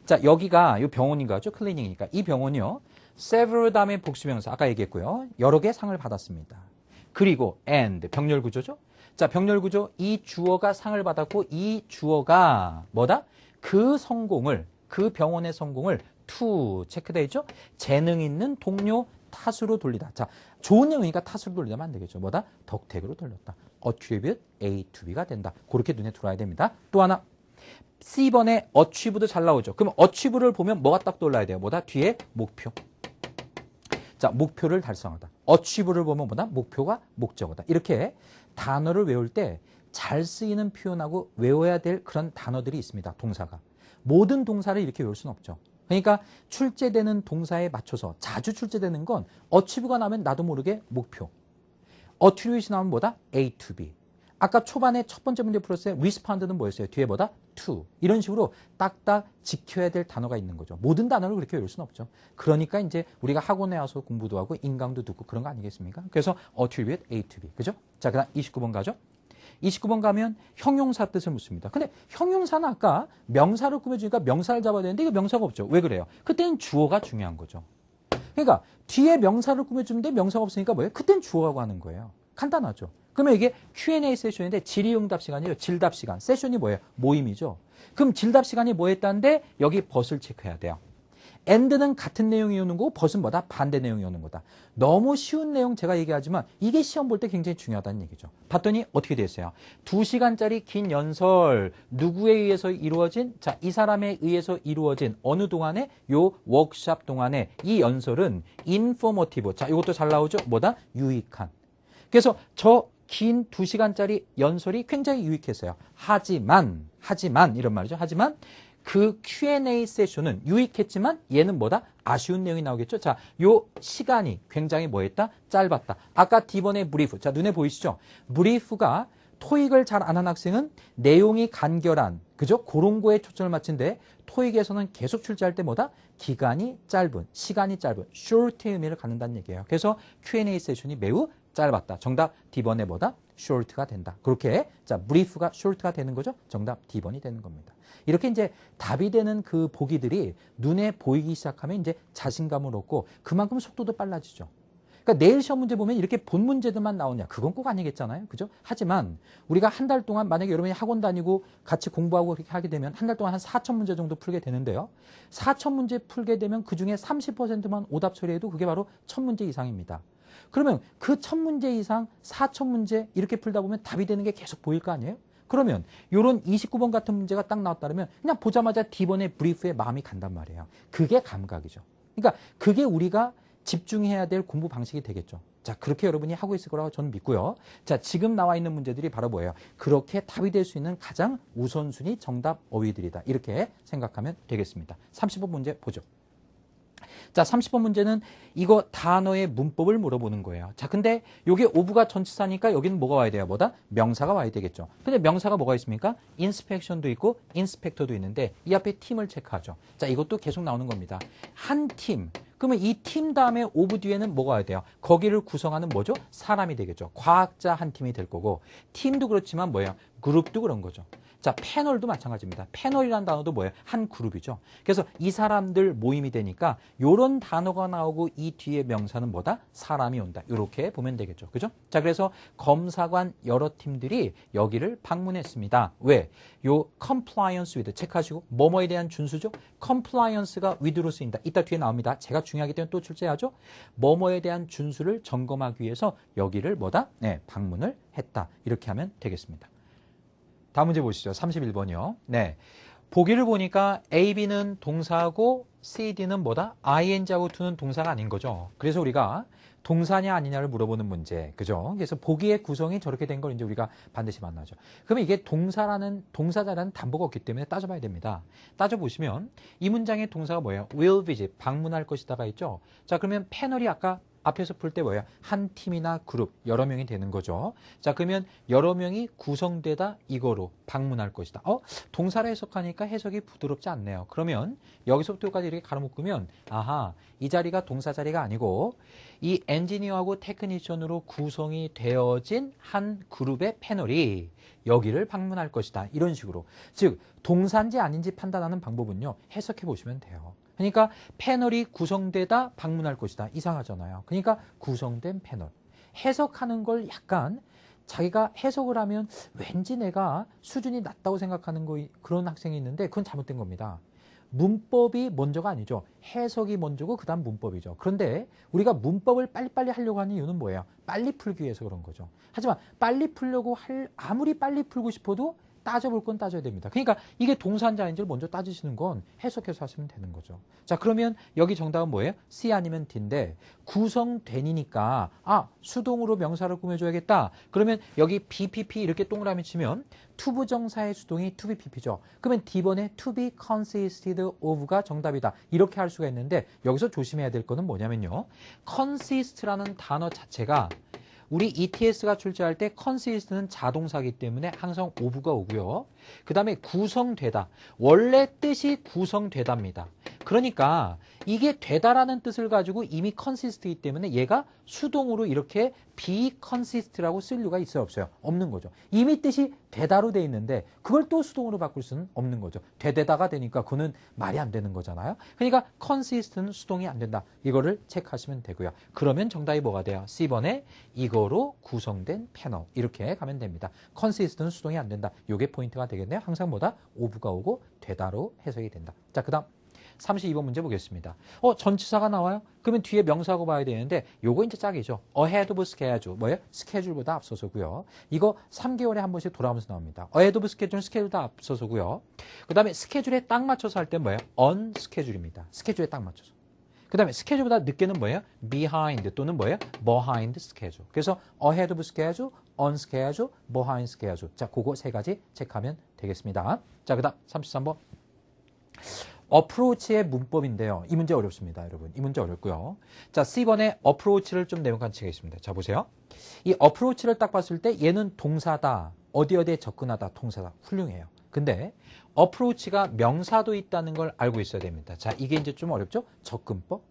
자, 여기가 이 병원인가 죠? 클리닉이니까. 이 병원이요. several 다음에 복수명사 아까 얘기했고요. 여러 개 상을 받았습니다. 그리고 and 병렬 구조죠. 자, 병렬 구조 이 주어가 상을 받았고 이 주어가 뭐다? 그 성공을, 그 병원의 성공을 to 체크되어 있죠. 재능 있는 동료 탓으로 돌리다. 자, 좋은 내용이니까 탓으로 돌리면 안 되겠죠. 뭐다? 덕택으로 돌렸다. attribute A to B가 된다. 그렇게 눈에 들어와야 됩니다. 또 하나. C번에 achieve도 잘 나오죠. 그럼 achieve를 보면 뭐가 딱 떠올라야 돼요? 뭐다? 뒤에 목표. 자, 목표를 달성하다. achieve를 보면 뭐다? 목표가 목적어다. 이렇게 단어를 외울 때 잘 쓰이는 표현하고 외워야 될 그런 단어들이 있습니다. 동사가. 모든 동사를 이렇게 외울 수는 없죠. 그러니까 출제되는 동사에 맞춰서 자주 출제되는 건 achieve가 나오면 나도 모르게 목표. attribute이 나오면 뭐다? A to B. 아까 초반에 첫 번째 문제 풀었을 때 respond는 뭐였어요? 뒤에 뭐다? to. 이런 식으로 딱딱 지켜야 될 단어가 있는 거죠. 모든 단어를 그렇게 외울 수는 없죠. 그러니까 이제 우리가 학원에 와서 공부도 하고 인강도 듣고 그런 거 아니겠습니까? 그래서 attribute A to B. 그죠? 자, 그다음 29번 가죠. 29번 가면 형용사 뜻을 묻습니다. 근데 형용사는 아까 명사를 꾸며주니까 명사를 잡아야 되는데 이거 명사가 없죠. 왜 그래요? 그때는 주어가 중요한 거죠. 그러니까 뒤에 명사를 꾸며주는데 명사가 없으니까 뭐예요? 그땐 주어라고 하는 거예요. 간단하죠. 그러면 이게 Q&A 세션인데 질의응답 시간이에요. 질답 시간. 세션이 뭐예요? 모임이죠. 그럼 질답 시간이 뭐 했다는데 여기 벗을 체크해야 돼요. and는 같은 내용이 오는 거고 벗은 뭐다? 반대 내용이 오는 거다. 너무 쉬운 내용 제가 얘기하지만 이게 시험 볼 때 굉장히 중요하다는 얘기죠. 봤더니 어떻게 됐어요? 2시간짜리 긴 연설 누구에 의해서 이루어진? 자, 이 사람에 의해서 이루어진 어느 동안에? 요 워크샵 동안에 이 연설은 informative. 자, 이것도 잘 나오죠? 뭐다? 유익한. 그래서 저 긴 2시간짜리 연설이 굉장히 유익했어요. 하지만 이런 말이죠. 하지만 그 Q&A 세션은 유익했지만 얘는 뭐다? 아쉬운 내용이 나오겠죠. 자, 요 시간이 굉장히 뭐했다? 짧았다. 아까 D번의 브리프. 자, 눈에 보이시죠? 브리프가 토익을 잘 안 한 학생은 내용이 간결한, 그죠? 그런 거에 초점을 맞춘데 토익에서는 계속 출제할 때 뭐다? 기간이 짧은, 시간이 짧은, short의 의미를 갖는다는 얘기예요. 그래서 Q&A 세션이 매우 짧았다. 정답 D번에 뭐다? short가 된다. 그렇게 자, 브리프가 short가 되는 거죠. 정답 D번이 되는 겁니다. 이렇게 이제 답이 되는 그 보기들이 눈에 보이기 시작하면 이제 자신감을 얻고 그만큼 속도도 빨라지죠. 그러니까 내일 시험 문제 보면 이렇게 본 문제들만 나오냐? 그건 꼭 아니겠잖아요. 그죠? 하지만 우리가 한 달 동안 만약에 여러분이 학원 다니고 같이 공부하고 그렇게 하게 되면 한 달 동안 한 4,000문제 정도 풀게 되는데요. 4,000문제 풀게 되면 그중에 30%만 오답 처리해도 그게 바로 1,000문제 이상입니다. 그러면 그 1,000문제 이상 4,000문제 이렇게 풀다 보면 답이 되는 게 계속 보일 거 아니에요? 그러면 이런 29번 같은 문제가 딱 나왔다면 그냥 보자마자 D번의 브리프에 마음이 간단 말이에요. 그게 감각이죠. 그러니까 그게 우리가 집중해야 될 공부 방식이 되겠죠. 자, 그렇게 여러분이 하고 있을 거라고 저는 믿고요. 자, 지금 나와 있는 문제들이 바로 뭐예요? 그렇게 답이 될 수 있는 가장 우선순위 정답 어휘들이다. 이렇게 생각하면 되겠습니다. 30번 문제 보죠. 자, 30번 문제는 이거 단어의 문법을 물어보는 거예요. 자, 근데 여기 오브가 전치사니까 여기는 뭐가 와야 돼요? 뭐다? 명사가 와야 되겠죠. 근데 명사가 뭐가 있습니까? 인스펙션도 있고 인스펙터도 있는데 이 앞에 팀을 체크하죠. 자, 이것도 계속 나오는 겁니다. 한 팀. 그러면 이 팀 다음에 오브 뒤에는 뭐가 와야 돼요? 거기를 구성하는 뭐죠? 사람이 되겠죠. 과학자 한 팀이 될 거고 팀도 그렇지만 뭐예요? 그룹도 그런 거죠. 자, 패널도 마찬가지입니다. 패널이라는 단어도 뭐예요? 한 그룹이죠. 그래서 이 사람들 모임이 되니까 이런 단어가 나오고 이 뒤에 명사는 뭐다? 사람이 온다. 이렇게 보면 되겠죠. 그죠? 자, 그래서 검사관 여러 팀들이 여기를 방문했습니다. 왜? 요 compliance with 체크하시고 뭐뭐에 대한 준수죠? compliance가 with로 쓰인다. 이따 뒤에 나옵니다. 제가 중요하기 때문에 또 출제하죠. 뭐뭐에 대한 준수를 점검하기 위해서 여기를 뭐다? 네, 방문을 했다. 이렇게 하면 되겠습니다. 다음 문제 보시죠. 31번이요. 네. 보기를 보니까 A, B는 동사고 C, D는 뭐다? ing하고 to는 동사가 아닌 거죠. 그래서 우리가 동사냐 아니냐를 물어보는 문제. 그죠? 그래서 보기의 구성이 저렇게 된 걸 이제 우리가 반드시 만나죠. 그러면 이게 동사자라는 담보가 없기 때문에 따져봐야 됩니다. 따져보시면 이 문장의 동사가 뭐예요? will visit, 방문할 것이다가 있죠. 자, 그러면 패널이 아까 앞에서 풀 때 뭐예요? 한 팀이나 그룹, 여러 명이 되는 거죠. 자, 그러면 여러 명이 구성되다 이거로 방문할 것이다. 동사를 해석하니까 해석이 부드럽지 않네요. 그러면 여기서부터 여기까지 이렇게 가로묶으면 아하, 이 자리가 동사 자리가 아니고 이 엔지니어하고 테크니션으로 구성이 되어진 한 그룹의 패널이 여기를 방문할 것이다. 이런 식으로. 즉, 동사인지 아닌지 판단하는 방법은요. 해석해 보시면 돼요. 그러니까 패널이 구성되다 방문할 것이다. 이상하잖아요. 그러니까 구성된 패널. 해석하는 걸 약간 자기가 해석을 하면 왠지 내가 수준이 낮다고 생각하는 그런 학생이 있는데 그건 잘못된 겁니다. 문법이 먼저가 아니죠. 해석이 먼저고 그 다음 문법이죠. 그런데 우리가 문법을 빨리빨리 하려고 하는 이유는 뭐예요? 빨리 풀기 위해서 그런 거죠. 하지만 빨리 풀려고 아무리 빨리 풀고 싶어도 따져볼 건 따져야 됩니다. 그러니까 이게 동사인지 아닌지를 먼저 따지시는 건 해석해서 하시면 되는 거죠. 자, 그러면 여기 정답은 뭐예요? C 아니면 D인데 구성된이니까 수동으로 명사를 꾸며줘야겠다. 그러면 여기 BPP 이렇게 동그라미 치면 투부정사의 수동이 to be pp죠. 그러면 D번에 to be consisted of가 정답이다. 이렇게 할 수가 있는데 여기서 조심해야 될 거는 뭐냐면요. consist라는 단어 자체가 우리 ETS가 출제할 때 consist는 자동사이기 때문에 항상 of가 오고요. 그 다음에 구성되다. 원래 뜻이 구성되답니다. 그러니까 이게 되다라는 뜻을 가지고 이미 consist이기 때문에 얘가 수동으로 이렇게 be consist라고 쓸 이유가 있어요, 없어요? 없는 거죠. 이미 뜻이 되다로 돼 있는데 그걸 또 수동으로 바꿀 수는 없는 거죠. 되다가 되니까 그거는 말이 안 되는 거잖아요. 그러니까 consist는 수동이 안 된다. 이거를 체크하시면 되고요. 그러면 정답이 뭐가 돼요? C번에 이거로 구성된 패널. 이렇게 가면 됩니다. consist는 수동이 안 된다. 이게 포인트가 되겠네요. 항상 뭐다? of가 오고 되다로 해석이 된다. 자, 그 다음 32번 문제 보겠습니다. 전치사가 나와요? 그러면 뒤에 명사고 봐야 되는데 요거 이제 짝이죠. ahead of schedule. 뭐예요? 스케줄보다 앞서서고요. 이거 3개월에 한 번씩 돌아오면서 나옵니다. ahead of schedule는 스케줄보다 앞서서고요. 그 다음에 스케줄에 딱 맞춰서 할 때 뭐예요? on schedule입니다. 스케줄에 딱 맞춰서. 그 다음에 스케줄보다 늦게는 뭐예요? behind 또는 뭐예요? behind schedule. 그래서 ahead of schedule, on schedule, behind schedule. 자, 그거 세 가지 체크하면 되겠습니다. 자, 그 다음 33번. 어프로치의 문법인데요. 이 문제 어렵습니다, 여러분. 이 문제 어렵고요. 자, C번에 어프로치를 좀 내용한 치겠습니다. 자, 보세요. 이 어프로치를 딱 봤을 때 얘는 동사다. 어디에 접근하다. 동사다. 훌륭해요. 근데 어프로치가 명사도 있다는 걸 알고 있어야 됩니다. 자, 이게 이제 좀 어렵죠? 접근법.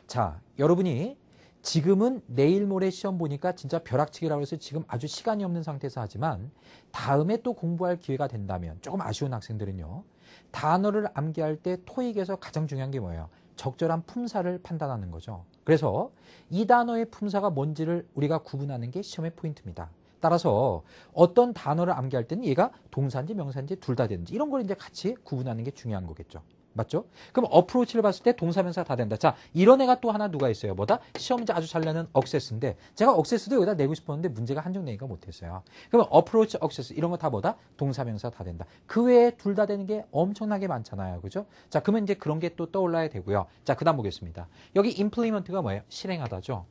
자, 여러분이 지금은 내일 모레 시험 보니까 진짜 벼락치기라고 해서 지금 아주 시간이 없는 상태에서 하지만 다음에 또 공부할 기회가 된다면 조금 아쉬운 학생들은요. 단어를 암기할 때 토익에서 가장 중요한 게 뭐예요? 적절한 품사를 판단하는 거죠. 그래서 이 단어의 품사가 뭔지를 우리가 구분하는 게 시험의 포인트입니다. 따라서 어떤 단어를 암기할 때는 얘가 동사인지 명사인지 둘 다 되는지 이런 걸 이제 같이 구분하는 게 중요한 거겠죠. 맞죠? 그럼 어프로치를 봤을 때 동사명사 다 된다. 자, 이런 애가 또 하나 누가 있어요? 뭐다? 시험지 아주 잘 내는 억세스인데 제가 억세스도 여기다 내고 싶었는데 문제가 한정 내기가 못했어요. 그러면 어프로치, 억세스 이런 거 다 뭐다? 동사명사 다 된다. 그 외에 둘 다 되는 게 엄청나게 많잖아요. 그죠? 자, 그러면 이제 그런 게 또 떠올라야 되고요. 자, 그 다음 보겠습니다. 여기 implement가 뭐예요? 실행하다죠.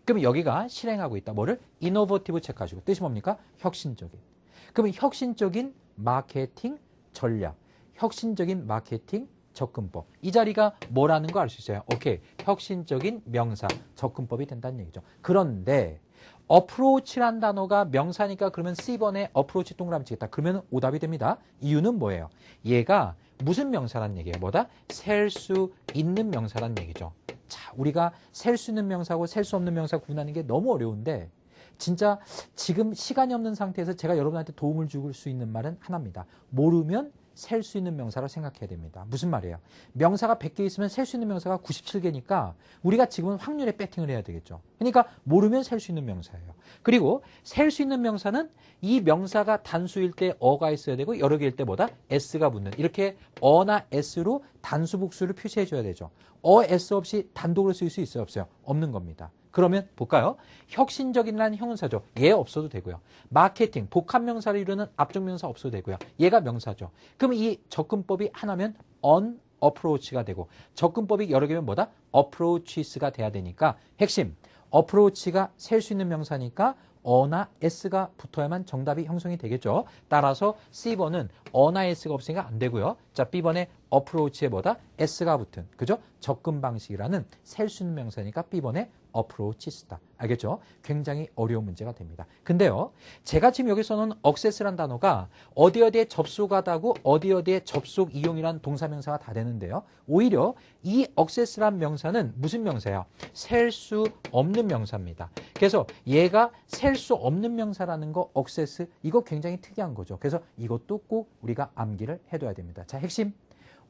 그러면 여기가 실행하고 있다. 뭐를? innovative 체크하시고. 뜻이 뭡니까? 혁신적인. 그러면 혁신적인 마케팅 전략. 혁신적인 마케팅 접근법. 이 자리가 뭐라는 거 알 수 있어요. 오케이. 혁신적인 명사 접근법이 된다는 얘기죠. 그런데 어프로치란 단어가 명사니까 그러면 C번에 어프로치 동그라미 치겠다. 그러면 오답이 됩니다. 이유는 뭐예요? 얘가 무슨 명사란 얘기예요? 뭐다? 셀 수 있는 명사란 얘기죠. 자, 우리가 셀 수 있는 명사하고 셀 수 없는 명사 구분하는 게 너무 어려운데 진짜 지금 시간이 없는 상태에서 제가 여러분한테 도움을 줄 수 있는 말은 하나입니다. 모르면 셀 수 있는 명사로 생각해야 됩니다. 무슨 말이에요? 명사가 100개 있으면 셀 수 있는 명사가 97개니까 우리가 지금은 확률에 배팅을 해야 되겠죠. 그러니까 모르면 셀 수 있는 명사예요. 그리고 셀 수 있는 명사는 이 명사가 단수일 때 어가 있어야 되고 여러 개일 때 뭐다? s가 붙는 이렇게 어나 s로 단수 복수를 표시해 줘야 되죠. s 없이 단독으로 쓸 수 있어요? 없어요? 없는 겁니다. 그러면 볼까요? 혁신적인이라는 형용사죠. 얘 없어도 되고요. 마케팅, 복합명사를 이루는 앞쪽명사 없어도 되고요. 얘가 명사죠. 그럼 이 접근법이 하나면 on approach가 되고 접근법이 여러 개면 뭐다? approaches가 돼야 되니까 핵심, approach가 셀 수 있는 명사니까 어나 s가 붙어야만 정답이 형성이 되겠죠. 따라서 C번은 어나 s가 없으니까 안 되고요. 자, B번에 approach에 뭐다? s가 붙은, 그죠? 접근 방식이라는 셀 수 있는 명사니까 B번에 approaches다. 알겠죠? 굉장히 어려운 문제가 됩니다. 근데요, 제가 지금 여기 써놓은 access란 단어가 어디에 접속하다고 어디에 접속 이용이란 동사명사가 다 되는데요. 오히려 이 access란 명사는 무슨 명사예요? 셀 수 없는 명사입니다. 그래서 얘가 셀 수 없는 명사라는 거 access 이거 굉장히 특이한 거죠. 그래서 이것도 꼭 우리가 암기를 해둬야 됩니다. 자, 핵심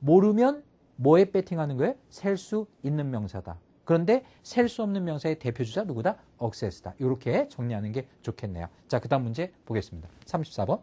모르면 뭐에 배팅하는 거예요? 셀 수 있는 명사다. 그런데 셀 수 없는 명사의 대표주자 누구다? access다. 이렇게 정리하는 게 좋겠네요. 자, 그 다음 문제 보겠습니다. 34번.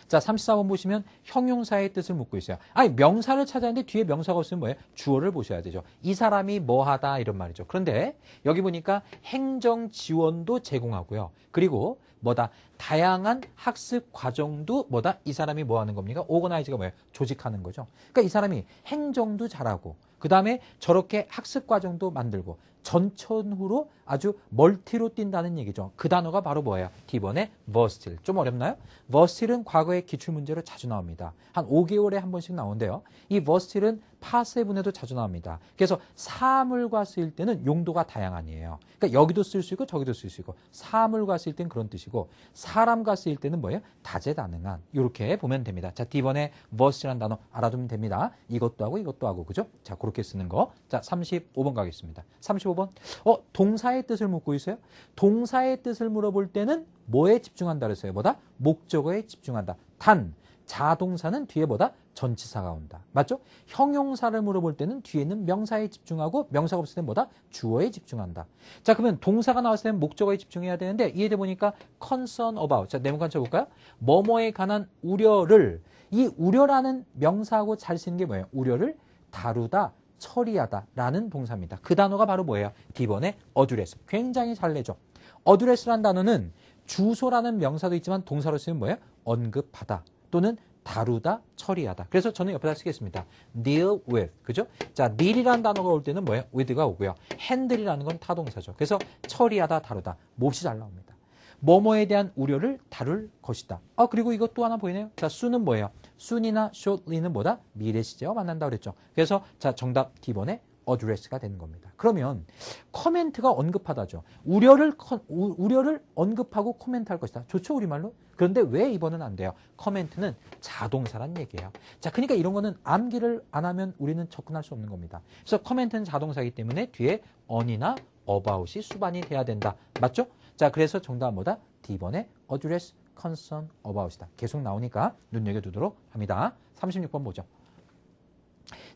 자, 34번 보시면 형용사의 뜻을 묻고 있어요. 아니, 명사를 찾았는데 뒤에 명사가 없으면 뭐예요? 주어를 보셔야 되죠. 이 사람이 뭐 하다 이런 말이죠. 그런데 여기 보니까 행정 지원도 제공하고요. 그리고 뭐다? 다양한 학습 과정도 뭐다? 이 사람이 뭐 하는 겁니까? 오거나이즈가 뭐예요? 조직하는 거죠. 그러니까 이 사람이 행정도 잘하고 그 다음에 저렇게 학습 과정도 만들고 전천후로 아주 멀티로 뛴다는 얘기죠. 그 단어가 바로 뭐예요? D번의 versatile. 좀 어렵나요? versatile은 과거의 기출문제로 자주 나옵니다. 한 5개월에 한 번씩 나오는데요. 이 versatile은 파세분에도 자주 나옵니다. 그래서 사물과 쓰일 때는 용도가 다양하니에요. 그러니까 여기도 쓸 수 있고 저기도 쓸 수 있고 사물과 쓰일 때는 그런 뜻이고 사람과 쓰일 때는 뭐예요? 다재다능한. 이렇게 보면 됩니다. 자, D번의 versatile란 단어 알아두면 됩니다. 이것도 하고 이것도 하고 그죠? 자, 그렇게 쓰는 거. 자, 35번 가겠습니다. 35번. 동사의 뜻을 묻고 있어요. 동사의 뜻을 물어볼 때는 뭐에 집중한다 그랬어요? 뭐다? 목적어에 집중한다. 단, 자동사는 뒤에 뭐다? 전치사가 온다. 맞죠? 형용사를 물어볼 때는 뒤에는 명사에 집중하고 명사가 없을 때는 뭐다? 주어에 집중한다. 자, 그러면 동사가 나왔을 때는 목적어에 집중해야 되는데 이해돼 보니까 concern about. 자, 내문 관쳐볼까요? 뭐뭐에 관한 우려를 이 우려라는 명사하고 잘 쓰는 게 뭐예요? 우려를 다루다, 처리하다라는 동사입니다. 그 단어가 바로 뭐예요? D번의 address. 굉장히 잘 내죠. address라는 단어는 주소라는 명사도 있지만 동사로 쓰면 뭐예요? 언급하다 또는 다루다, 처리하다. 그래서 저는 옆에다 쓰겠습니다. deal with. 그죠? 자, deal이라는 단어가 올 때는 뭐예요? with가 오고요. handle이라는 건 타동사죠. 그래서 처리하다, 다루다. 몹시 잘 나옵니다. 뭐뭐에 대한 우려를 다룰 것이다. 그리고 이것 또 하나 보이네요. 자, soon은 뭐예요? soon이나 shortly는 뭐다? 미래 시제와 만난다 그랬죠. 그래서 자, 정답 D번의 address가 되는 겁니다. 그러면 코멘트가 언급하다죠. 우려를 언급하고 코멘트할 것이다. 좋죠, 우리말로? 그런데 왜 이번은 안 돼요? 코멘트는 자동사란 얘기예요. 자, 그러니까 이런 거는 암기를 안 하면 우리는 접근할 수 없는 겁니다. 그래서 코멘트는 자동사이기 때문에 뒤에 on이나 about이 수반이 돼야 된다. 맞죠? 자, 그래서 정답은 뭐다? D번의 address, concern, about이다. 계속 나오니까 눈여겨두도록 합니다. 36번 보죠.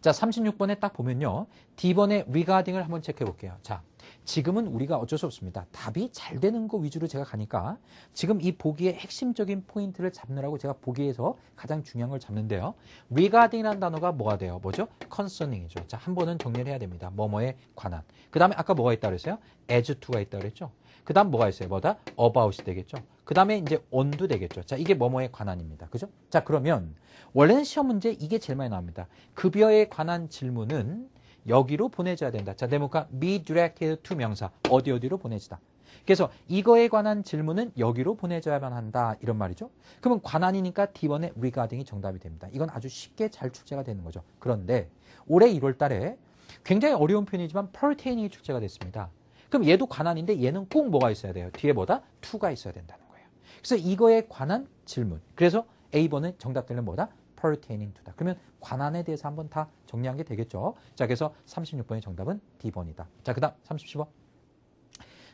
자, 36번에 딱 보면요. D번의 regarding을 한번 체크해 볼게요. 자, 지금은 우리가 어쩔 수 없습니다. 답이 잘 되는 거 위주로 제가 가니까 지금 이 보기의 핵심적인 포인트를 잡느라고 제가 보기에서 가장 중요한 걸 잡는데요. regarding이라는 단어가 뭐가 돼요? 뭐죠? concerning이죠. 자, 한 번은 정리를 해야 됩니다. 뭐뭐에 관한. 그 다음에 아까 뭐가 있다 그랬어요? as to가 있다 그랬죠? 그 다음 뭐가 있어요? 뭐다? about이 되겠죠? 그 다음에 이제 on도 되겠죠. 자, 이게 뭐뭐에 관한입니다. 그죠? 자, 그러면 원래는 시험 문제 이게 제일 많이 나옵니다. 급여에 관한 질문은 여기로 보내줘야 된다. 자, 대목과 be directed to 명사. 어디로 보내지다. 그래서 이거에 관한 질문은 여기로 보내줘야만 한다. 이런 말이죠. 그러면 관한이니까 D번의 regarding이 정답이 됩니다. 이건 아주 쉽게 잘 출제가 되는 거죠. 그런데 올해 1월 달에 굉장히 어려운 표현이지만 pertaining이 출제가 됐습니다. 그럼 얘도 관한인데 얘는 꼭 뭐가 있어야 돼요? 뒤에 뭐다? to가 있어야 된다는 거예요. 그래서 이거에 관한 질문. 그래서 A번은 정답들은 뭐다? pertaining to다. 그러면 관한에 대해서 한번 다 정리한 게 되겠죠. 자, 그래서 36번의 정답은 D번이다. 자, 그 다음 37번.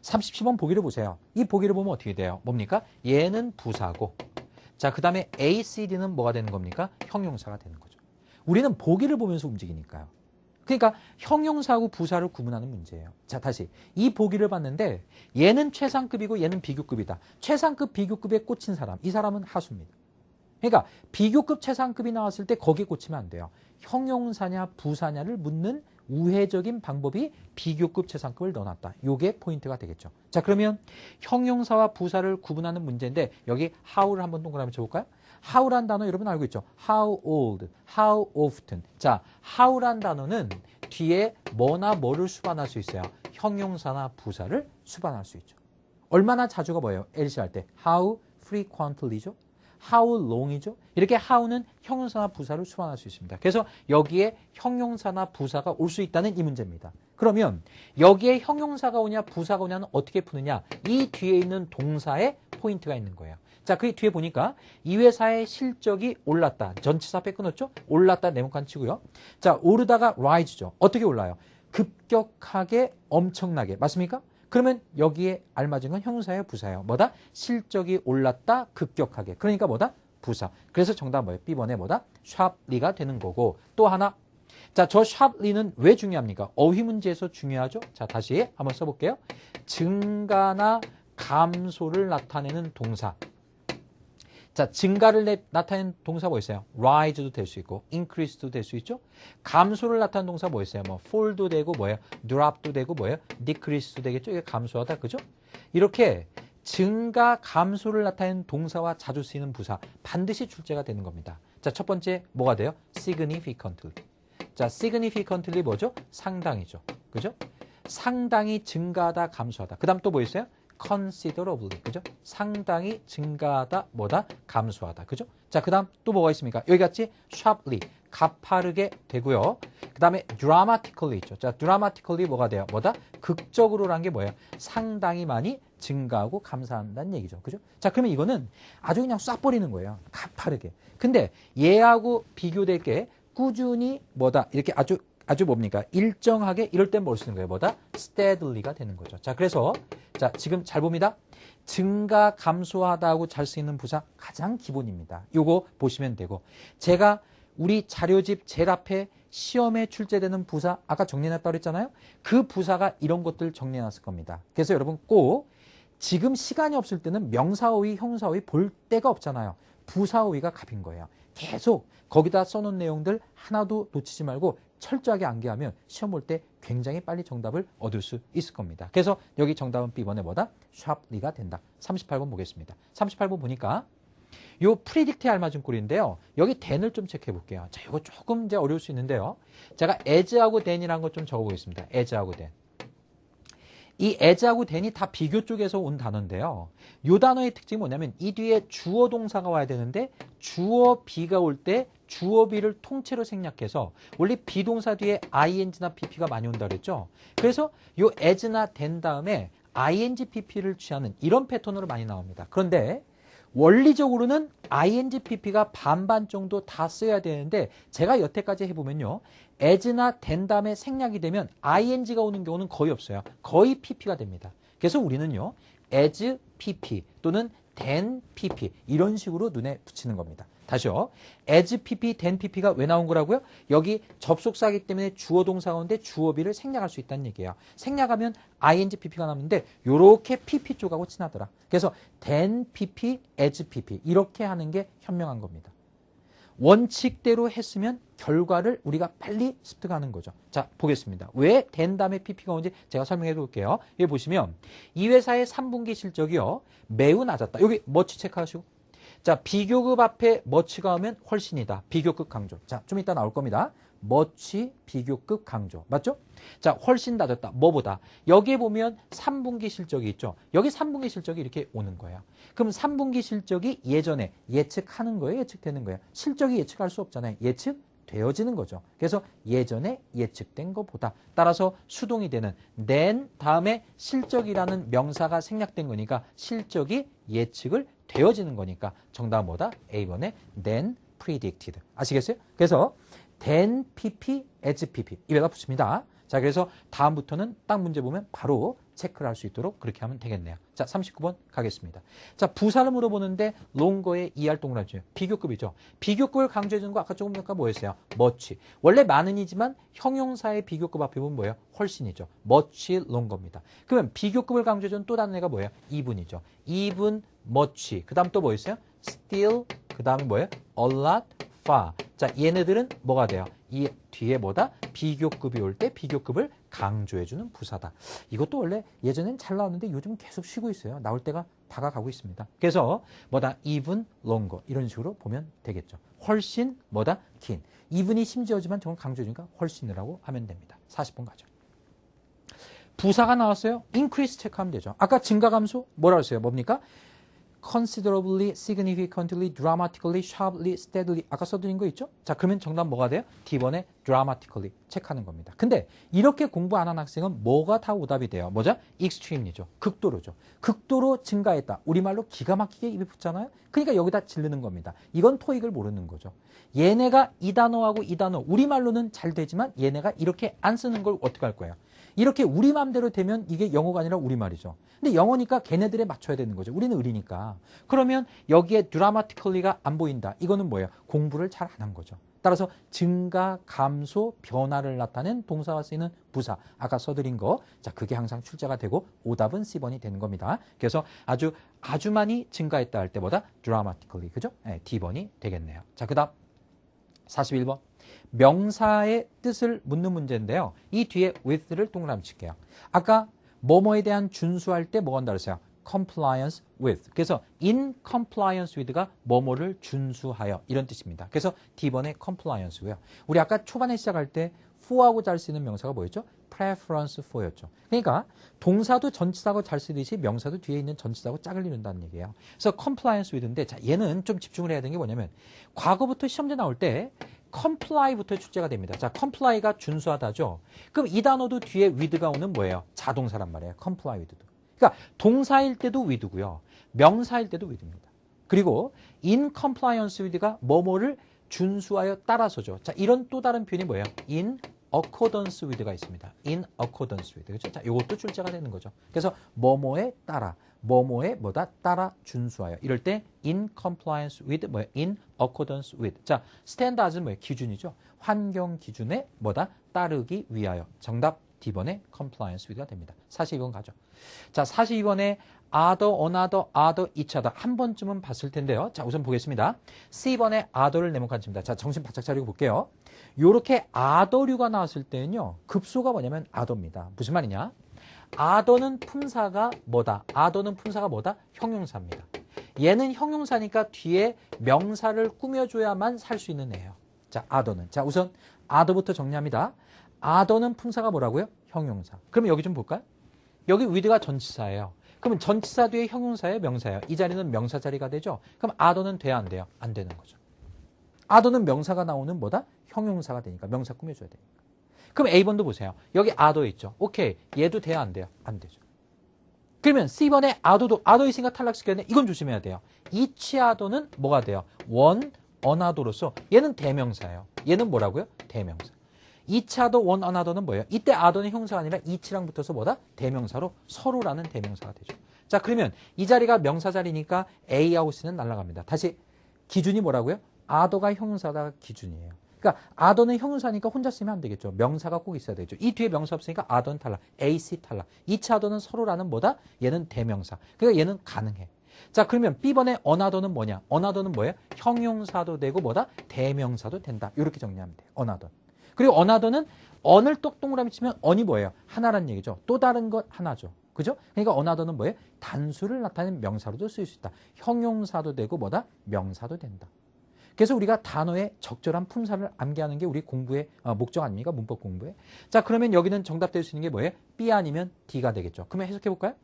37번 보기를 보세요. 이 보기를 보면 어떻게 돼요? 뭡니까? 얘는 부사고. 자, 그 다음에 A, C, D는 뭐가 되는 겁니까? 형용사가 되는 거죠. 우리는 보기를 보면서 움직이니까요. 그러니까 형용사하고 부사를 구분하는 문제예요. 자, 다시 이 보기를 봤는데 얘는 최상급이고 얘는 비교급이다. 최상급 비교급에 꽂힌 사람, 이 사람은 하수입니다. 그러니까 비교급 최상급이 나왔을 때 거기에 꽂히면 안 돼요. 형용사냐 부사냐를 묻는 우회적인 방법이 비교급 최상급을 넣어놨다. 이게 포인트가 되겠죠. 자, 그러면 형용사와 부사를 구분하는 문제인데 여기 how를 한번 동그라미 쳐볼까요? how란 단어 여러분 알고 있죠? how old, how often. 자, how란 단어는 뒤에 뭐나 뭐를 수반할 수 있어요. 형용사나 부사를 수반할 수 있죠. 얼마나 자주가 뭐예요? LC 할 때 how frequently죠? how long이죠? 이렇게 how는 형용사나 부사를 수반할 수 있습니다. 그래서 여기에 형용사나 부사가 올 수 있다는 이 문제입니다. 그러면 여기에 형용사가 오냐 부사가 오냐는 어떻게 푸느냐? 이 뒤에 있는 동사에 포인트가 있는 거예요. 자, 그 뒤에 보니까 이 회사의 실적이 올랐다. 전치사 앞에 끊었죠? 올랐다 네모칸 치고요. 자, 오르다가 rise죠. 어떻게 올라요? 급격하게 엄청나게. 맞습니까? 그러면 여기에 알맞은 건 형용사예요, 부사예요. 뭐다? 실적이 올랐다, 급격하게. 그러니까 뭐다? 부사. 그래서 정답 뭐예요? B번에 뭐다? sharply가 되는 거고. 또 하나. 자, 저 sharply는 왜 중요합니까? 어휘 문제에서 중요하죠? 자, 다시 한번 써볼게요. 증가나 감소를 나타내는 동사. 자, 증가를 나타내는 동사 뭐 있어요? rise도 될 수 있고, increase도 될 수 있죠? 감소를 나타내는 동사 뭐 있어요? 뭐, fall도 되고, 뭐예요? drop도 되고, 뭐예요? decrease도 되겠죠? 이게 감소하다, 그죠? 이렇게 증가, 감소를 나타내는 동사와 자주 쓰이는 부사 반드시 출제가 되는 겁니다. 자, 첫 번째 뭐가 돼요? significantly. 자, significantly 뭐죠? 상당히죠. 그죠? 상당히 증가하다, 감소하다. 그 다음 또 뭐 있어요? considerably. 그죠? 상당히 증가하다, 뭐다? 감소하다. 그죠? 자, 그 다음 또 뭐가 있습니까? 여기 같이 sharply. 가파르게 되고요. 그 다음에 dramatically 있죠. 자, dramatically 뭐가 돼요? 뭐다? 극적으로란 게 뭐예요? 상당히 많이 증가하고 감소한다는 얘기죠. 그죠? 자, 그러면 이거는 아주 그냥 쏴 버리는 거예요. 가파르게. 근데 얘하고 비교될 게 꾸준히 뭐다? 이렇게 아주 뭡니까? 일정하게 이럴 땐 뭘 쓰는 거예요? 뭐다? steadily가 되는 거죠. 자, 그래서 자, 지금 잘 봅니다. 증가, 감소하다고 잘 쓰이는 부사 가장 기본입니다. 요거 보시면 되고 제가 우리 자료집 제일 앞에 시험에 출제되는 부사 아까 정리해놨다고 그랬잖아요. 그 부사가 이런 것들 정리해놨을 겁니다. 그래서 여러분 꼭 지금 시간이 없을 때는 명사어휘, 형사어휘 볼 데가 없잖아요. 부사어휘가 갑인 거예요. 계속 거기다 써놓은 내용들 하나도 놓치지 말고 철저하게 암기하면 시험 볼 때 굉장히 빨리 정답을 얻을 수 있을 겁니다. 그래서 여기 정답은 B번에 뭐다? sharply가 된다. 38번 보겠습니다. 38번 보니까 요 프리딕트에 알맞은 꼴인데요. 여기 then을 좀 체크해 볼게요. 자, 이거 조금 이제 어려울 수 있는데요. 제가 as하고 then이라는 것 좀 적어 보겠습니다. as하고 then. 이 as하고 then이 다 비교 쪽에서 온 단어인데요. 요 단어의 특징이 뭐냐면 이 뒤에 주어 동사가 와야 되는데 주어 be가 올 때 주어 be를 통째로 생략해서 원래 비동사 뒤에 ing나 pp가 많이 온다 그랬죠. 그래서 요 as나 then 다음에 ing, pp를 취하는 이런 패턴으로 많이 나옵니다. 그런데 원리적으로는 ing, pp가 반반 정도 다 써야 되는데 제가 여태까지 해보면요. as나 then 다음에 생략이 되면 ing가 오는 경우는 거의 없어요. 거의 pp가 됩니다. 그래서 우리는요. as, pp 또는 then, pp 이런 식으로 눈에 붙이는 겁니다. 다시요. as, pp, then, pp가 왜 나온 거라고요? 여기 접속사이기 때문에 주어 동사 가운데 주어 be를 생략할 수 있다는 얘기예요. 생략하면 ing, pp가 남는데 요렇게 pp 쪽하고 친하더라. 그래서 then, pp, as, pp 이렇게 하는 게 현명한 겁니다. 원칙대로 했으면 결과를 우리가 빨리 습득하는 거죠. 자, 보겠습니다. 왜 then 다음에 pp가 온지 제가 설명해 볼게요. 여기 보시면 이 회사의 3분기 실적이요. 매우 낮았다. 여기 much 체크하시고. 자, 비교급 앞에 much가 오면 훨씬이다. 비교급 강조. 자, 좀 이따 나올 겁니다. much 비교급 강조. 맞죠? 자, 훨씬 낮았다. 뭐보다? 여기에 보면 3분기 실적이 있죠. 여기 3분기 실적이 이렇게 오는 거예요. 그럼 3분기 실적이 예전에 예측하는 거예요? 예측되는 거예요? 실적이 예측할 수 없잖아요. 예측되어지는 거죠. 그래서 예전에 예측된 것보다. 따라서 수동이 되는 then 다음에 실적이라는 명사가 생략된 거니까 실적이 예측을 되어지는 거니까 정답은 뭐다? A번에 then predicted. 아시겠어요? 그래서 then pp, as pp 입에다 붙입니다. 자, 그래서 다음부터는 딱 문제 보면 바로 체크를 할 수 있도록 그렇게 하면 되겠네요. 자, 39번 가겠습니다. 자, 부사를 물어보는데 롱거의 이할 동그라미 비교급이죠. 비교급을 강조해 주는 거 아까 조금 전에 뭐였어요? much. 원래 많은이지만 형용사의 비교급 앞에 보면 뭐예요? 훨씬이죠. much 롱거입니다. 그러면 비교급을 강조해 주는 또 다른 애가 뭐예요? even이죠. even, much. 그 다음 또 뭐 있어요? still. 그 다음에 뭐예요? a lot, far. 자, 얘네들은 뭐가 돼요? 이 뒤에 뭐다? 비교급이 올 때 비교급을 강조해주는 부사다. 이것도 원래 예전엔 잘 나왔는데 요즘 계속 쉬고 있어요. 나올 때가 다가가고 있습니다. 그래서 뭐다? even, longer 이런 식으로 보면 되겠죠. 훨씬 뭐다? 긴. even이 심지어지만 저건 강조해주니까 훨씬이라고 하면 됩니다. 40번 가죠. 부사가 나왔어요. increase 체크하면 되죠. 아까 증가 감소 뭐라고 했어요? 뭡니까? considerably, significantly, dramatically, sharply, steadily 아까 써드린 거 있죠? 자, 그러면 정답 뭐가 돼요? D번에 dramatically 체크하는 겁니다. 근데 이렇게 공부 안 한 학생은 뭐가 다 오답이 돼요? 뭐죠? extreme이죠. 극도로죠. 극도로 증가했다. 우리말로 기가 막히게 입에 붙잖아요? 그러니까 여기다 지르는 겁니다. 이건 토익을 모르는 거죠. 얘네가 이 단어하고 이 단어 우리말로는 잘 되지만 얘네가 이렇게 안 쓰는 걸 어떻게 할 거예요? 이렇게 우리 맘대로 되면 이게 영어가 아니라 우리말이죠. 근데 영어니까 걔네들에 맞춰야 되는 거죠. 우리는 의리니까. 그러면 여기에 dramatically가 안 보인다. 이거는 뭐예요? 공부를 잘 안 한 거죠. 따라서 증가, 감소, 변화를 나타낸 동사가 쓰이는 부사. 아까 써드린 거. 자, 그게 항상 출제가 되고 오답은 C번이 되는 겁니다. 그래서 아주 많이 증가했다 할 때보다 dramatically. 그죠? 네, D번이 되겠네요. 자, 그 다음 41번. 명사의 뜻을 묻는 문제인데요. 이 뒤에 with를 동그라미 칠게요. 아까 뭐뭐에 대한 준수할 때 뭐 한다 그랬어요? compliance with. 그래서 in compliance with가 뭐뭐를 준수하여 이런 뜻입니다. 그래서 D번의 compliance고요. 우리 아까 초반에 시작할 때 for하고 잘 쓰는 명사가 뭐였죠? preference for였죠. 그러니까 동사도 전치사하고 잘 쓰듯이 명사도 뒤에 있는 전치사하고 짝을 이룬다는 얘기예요. 그래서 compliance with인데 자 얘는 좀 집중을 해야 되는 게 뭐냐면 과거부터 시험제 나올 때 comply부터 출제가 됩니다. 자, comply가 준수하다죠. 그럼 이 단어도 뒤에 with가 오는 뭐예요? 자동사란 말이에요. comply with도. 그러니까 동사일 때도 with고요. 명사일 때도 with입니다. 그리고 in compliance with가 뭐뭐를 준수하여 따라서죠. 자, 이런 또 다른 표현이 뭐예요? in accordance with가 있습니다. in accordance with. 그렇죠? 자, 이것도 출제가 되는 거죠. 그래서 뭐뭐에 따라, 뭐뭐에 뭐다 따라 준수하여. 이럴 때 in compliance with 뭐예요? in accordance with. 자, standard은 뭐예요? 기준이죠. 환경 기준에 뭐다 따르기 위하여. 정답 D번에 compliance with가 됩니다. 42번 가죠. 자, 42번에 other, another, other, each other 한 번쯤은 봤을 텐데요. 자, 우선 보겠습니다. C번에 other를 내목한 칩니다. 자, 정신 바짝 차리고 볼게요. 요렇게 other류가 나왔을 때는요. 급소가 뭐냐면 other입니다. 무슨 말이냐? other는 품사가 뭐다? other는 품사가 뭐다? 형용사입니다. 얘는 형용사니까 뒤에 명사를 꾸며줘야만 살 수 있는 애예요. 자, other는. 자, 우선 other부터 정리합니다. other는 품사가 뭐라고요? 형용사. 그러면 여기 좀 볼까요? 여기 with가 전치사예요. 그러면 전치사 뒤에 형용사예요? 명사예요? 이 자리는 명사 자리가 되죠? 그럼 other는 돼야 안 돼요? 안 되는 거죠. other는 명사가 나오는 뭐다? 형용사가 되니까. 명사 꾸며줘야 되니까. 그럼 A번도 보세요. 여기 other 있죠? 오케이. 얘도 돼야 안 돼요? 안 되죠. 그러면 C번에 other도 other 있으니까 탈락시켰는데 이건 조심해야 돼요. each other는 뭐가 돼요? one, another로서 얘는 대명사예요. 얘는 뭐라고요? 대명사. each other, one another는 뭐예요? 이때 other는 형사가 아니라 each랑 붙어서 뭐다? 대명사로 서로라는 대명사가 되죠. 자, 그러면 이 자리가 명사 자리니까 A하고 C는 날아갑니다. 다시 기준이 뭐라고요? other가 형용사가 기준이에요. 그러니까 other는 형용사니까 혼자 쓰면 안 되겠죠. 명사가 꼭 있어야 되죠. 이 뒤에 명사 없으니까 other는 탈락. A, C 탈락. each other는 서로라는 뭐다? 얘는 대명사. 그러니까 얘는 가능해. 자, 그러면 B번에 another는 뭐냐? another는 뭐예요? 형용사도 되고 뭐다? 대명사도 된다. 이렇게 정리하면 돼요. another. 그리고 another는 on을 똑 동그라미 치면 on이 뭐예요? 하나란 얘기죠. 또 다른 것 하나죠. 그죠? 그러니까 another는 뭐예요? 단수를 나타내는 명사로도 쓰일 수 있다. 형용사도 되고 뭐다? 명사도 된다. 그래서 우리가 단어의 적절한 품사를 암기하는 게 우리 공부의 목적 아닙니까? 문법 공부에. 자, 그러면 여기는 정답될 수 있는 게 뭐예요? B 아니면 D가 되겠죠. 그러면 해석해 볼까요?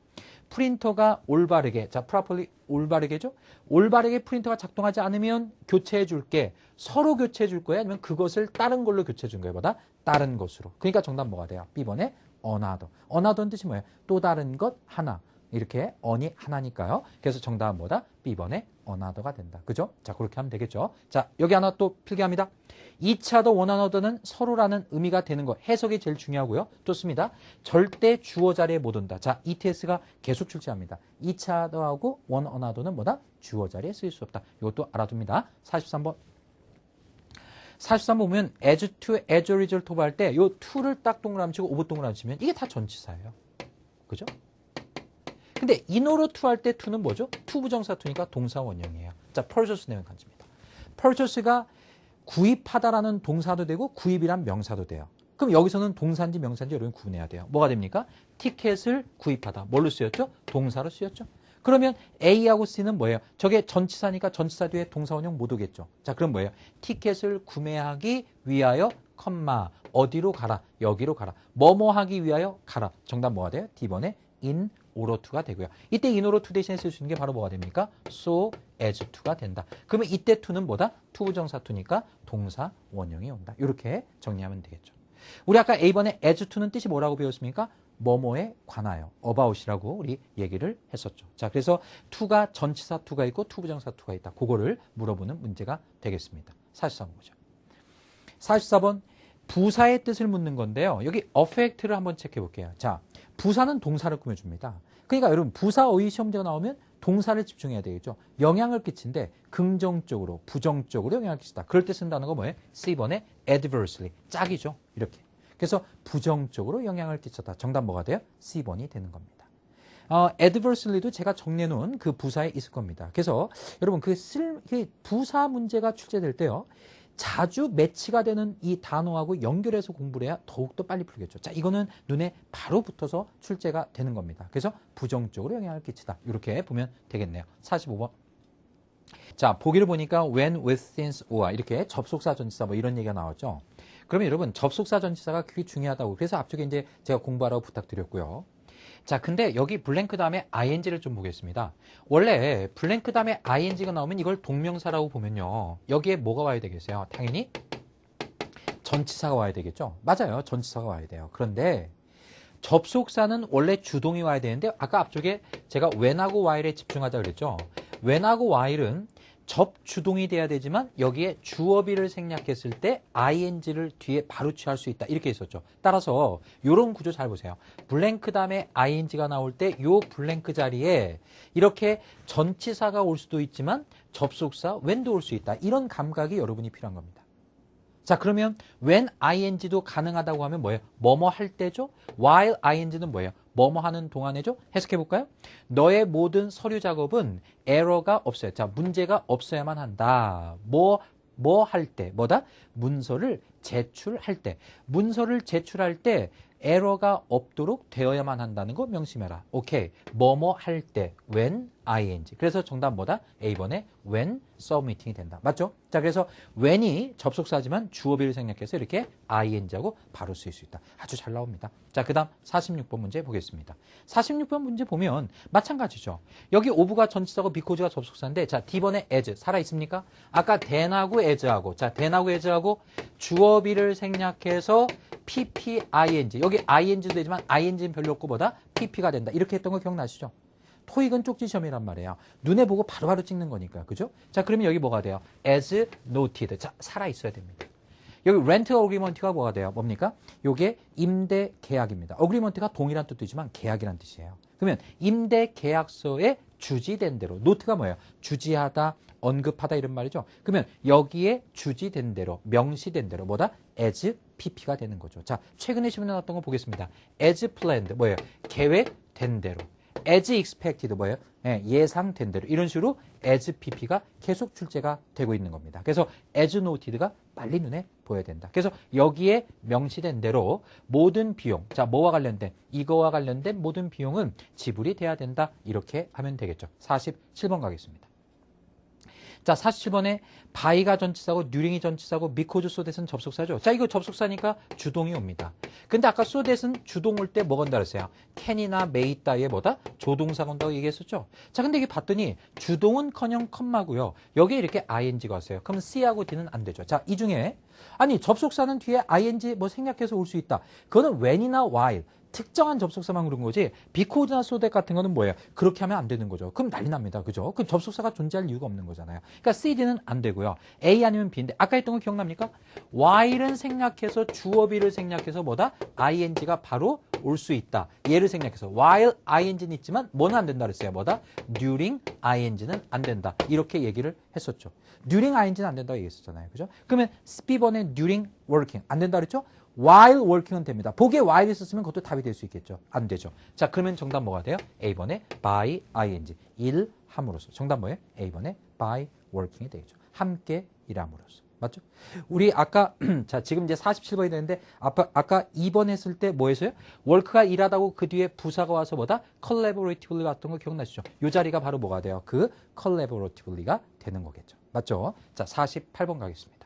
프린터가 올바르게, 자, properly 올바르게죠? 올바르게 프린터가 작동하지 않으면 교체해 줄게. 서로 교체해 줄 거예요? 아니면 그것을 다른 걸로 교체해 준 거예요? 보다 다른 것으로. 그러니까 정답 뭐가 돼요? B번에 another. another는 뜻이 뭐예요? 또 다른 것 하나. 이렇게 on이 하나니까요. 그래서 정답은 뭐다? B번에 another가 된다. 그죠? 자, 그렇게 하면 되겠죠. 자, 여기 하나 또 필기합니다. each other, one another는 서로라는 의미가 되는 거. 해석이 제일 중요하고요. 좋습니다. 절대 주어 자리에 못 온다. 자, ETS가 계속 출제합니다. each other하고 one another는 뭐다? 주어 자리에 쓰일 수 없다. 이것도 알아둡니다. 43번. 43번 보면 as to, as a result of 할 때 요 to를 딱 동그라미 치고 오브 동그라미 치면 이게 다 전치사예요. 그죠? 근데 in order to 할 때 to는 뭐죠? to 부정사 to니까 동사 원형이에요. 자, purchase 내면 간지입니다. purchase가 구입하다라는 동사도 되고 구입이란 명사도 돼요. 그럼 여기서는 동사인지 명사인지 여러분 구분해야 돼요. 뭐가 됩니까? 티켓을 구입하다. 뭘로 쓰였죠? 동사로 쓰였죠. 그러면 A하고 C는 뭐예요? 저게 전치사니까 전치사 뒤에 동사 원형 못 오겠죠. 자, 그럼 뭐예요? 티켓을 구매하기 위하여 컴마 어디로 가라? 여기로 가라. 뭐뭐 하기 위하여 가라. 정답 뭐가 돼요? D번에 in order to가 되고요. 이때 in order to 대신에 쓸 수 있는 게 바로 뭐가 됩니까? so as to가 된다. 그러면 이때 to는 뭐다? to 부정사 to니까 동사 원형이 온다. 이렇게 정리하면 되겠죠. 우리 아까 A번에 as to는 뜻이 뭐라고 배웠습니까? 뭐뭐에 관하여 about이라고 우리 얘기를 했었죠. 자, 그래서 to가 전치사 to가 있고 to 부정사 to가 있다. 그거를 물어보는 문제가 되겠습니다. 44번 보죠. 44번 부사의 뜻을 묻는 건데요. 여기 affect를 한번 체크해 볼게요. 자, 부사는 동사를 꾸며줍니다. 그러니까 여러분 부사어휘 시험제가 나오면 동사를 집중해야 되겠죠. 영향을 끼친데 긍정적으로 부정적으로 영향을 끼친다. 그럴 때 쓴다는 거 뭐예요? C번에 adversely 짝이죠. 이렇게. 그래서 부정적으로 영향을 끼쳤다. 정답 뭐가 돼요? C번이 되는 겁니다. adversely도 제가 정리해놓은 그 부사에 있을 겁니다. 그래서 여러분 그 부사 문제가 출제될 때요. 자주 매치가 되는 이 단어하고 연결해서 공부를 해야 더욱더 빨리 풀겠죠. 자, 이거는 눈에 바로 붙어서 출제가 되는 겁니다. 그래서 부정적으로 영향을 끼치다. 이렇게 보면 되겠네요. 45번. 자, 보기를 보니까 when, with, since, or 이렇게 접속사 전치사 뭐 이런 얘기가 나왔죠. 그러면 여러분 접속사 전치사가 그게 중요하다고 그래서 앞쪽에 이제 제가 공부하라고 부탁드렸고요. 자, 근데 여기 블랭크 다음에 ing를 좀 보겠습니다. 원래 블랭크 다음에 ing가 나오면 이걸 동명사라고 보면요. 여기에 뭐가 와야 되겠어요? 당연히 전치사가 와야 되겠죠. 맞아요. 전치사가 와야 돼요. 그런데 접속사는 원래 주동이 와야 되는데 아까 앞쪽에 제가 when하고 while에 집중하자 그랬죠. when하고 while은 접주동이 돼야 되지만 여기에 주어비를 생략했을 때 ing를 뒤에 바로 취할 수 있다. 이렇게 있었죠. 따라서 이런 구조 잘 보세요. 블랭크 다음에 ing가 나올 때 이 블랭크 자리에 이렇게 전치사가 올 수도 있지만 접속사 when도 올 수 있다. 이런 감각이 여러분이 필요한 겁니다. 자, 그러면 when ing도 가능하다고 하면 뭐예요? 뭐뭐 할 때죠? while ing는 뭐예요? 뭐뭐 하는 동안에죠? 해석해 볼까요? 너의 모든 서류 작업은 에러가 없어요. 자, 문제가 없어야만 한다. 뭐 할 때? 뭐다? 문서를 제출할 때. 문서를 제출할 때 에러가 없도록 되어야만 한다는 거 명심해라. 오케이. 뭐뭐 할 때 when ing. 그래서 정답 뭐다? A번에 when submitting이 된다. 맞죠? 자, 그래서 when이 접속사지만 주어비를 생략해서 이렇게 ing하고 바로 쓰일 수 있다. 아주 잘 나옵니다. 자, 그 다음 46번 문제 보겠습니다. 46번 문제 보면 마찬가지죠. 여기 of가 전치사고 because가 접속사인데 자, D번에 as 살아있습니까? 아까 then하고 as하고 자, then하고 as하고 주어비를 생략해서 pp, ing. 여기 ing도 되지만 ing는 별로 없고 보다 pp가 된다. 이렇게 했던 거 기억나시죠? 토익은 쪽지 시험이란 말이에요. 눈에 보고 바로바로 찍는 거니까. 그죠? 자, 그러면 여기 뭐가 돼요? as noted. 자, 살아있어야 됩니다. 여기 rent agreement가 뭐가 돼요? 뭡니까? 요게 임대 계약입니다. agreement가 동일한 뜻도 있지만 계약이란 뜻이에요. 그러면 임대 계약서에 주지된 대로 note가 뭐예요? 주지하다, 언급하다 이런 말이죠. 그러면 여기에 주지된 대로, 명시된 대로 뭐다? as pp가 되는 거죠. 자, 최근에 시험에 나왔던 거 보겠습니다. as planned 뭐예요? 계획된 대로. as expected 뭐예요? 예상된 대로. 이런 식으로 as pp가 계속 출제가 되고 있는 겁니다. 그래서 as noted가 빨리 눈에 보여야 된다. 그래서 여기에 명시된 대로 모든 비용, 자, 뭐와 관련된, 이거와 관련된 모든 비용은 지불이 돼야 된다. 이렇게 하면 되겠죠. 47번 가겠습니다. 자, 47번에 by가 전치사고 during이 전치사고 because so that은 접속사죠. 자, 이거 접속사니까 주동이 옵니다. 근데 아까 so that은 주동 올 때 뭐 건다 그랬어요? can이나 may 따위에 뭐다? 조동사가 온다고 얘기했었죠. 자, 근데 이게 봤더니 주동은커녕 컴마고요. 여기에 이렇게 ing가 왔어요. 그럼 C하고 D는 안 되죠. 자, 이 중에 아니 접속사는 뒤에 ing 뭐 생략해서 올 수 있다. 그거는 when이나 while 특정한 접속사만 그런 거지 because나 so that 같은 거는 뭐예요? 그렇게 하면 안 되는 거죠. 그럼 난리 납니다. 그죠? 그럼 접속사가 존재할 이유가 없는 거잖아요. 그러니까 C, D는 안 되고요. A 아니면 B인데 아까 했던 거 기억납니까? while은 생략해서 주어비를 생략해서 뭐다? ing가 바로 올 수 있다. 얘를 생략해서 while ing는 있지만 뭐는 안 된다 그랬어요? 뭐다? during ing는 안 된다. 이렇게 얘기를 했었죠. during ing는 안 된다고 얘기했었잖아요. 그죠? 그러면 B번에 during working 안 된다 그랬죠? while working은 됩니다. 보기에 while 있었으면 그것도 답이 될 수 있겠죠. 안 되죠. 자, 그러면 정답 뭐가 돼요? A번에 by ing. 일함으로써. 정답 뭐예요? A번에 by working이 되겠죠. 함께 일함으로써. 맞죠? 우리 아까 자, 지금 이제 47번이 되는데 아까 2번 했을 때 뭐 했어요? work가 일하다고 그 뒤에 부사가 와서 뭐다? collaboratively 왔던 거 기억나시죠? 이 자리가 바로 뭐가 돼요? 그 collaboratively가 되는 거겠죠. 맞죠? 자, 48번 가겠습니다.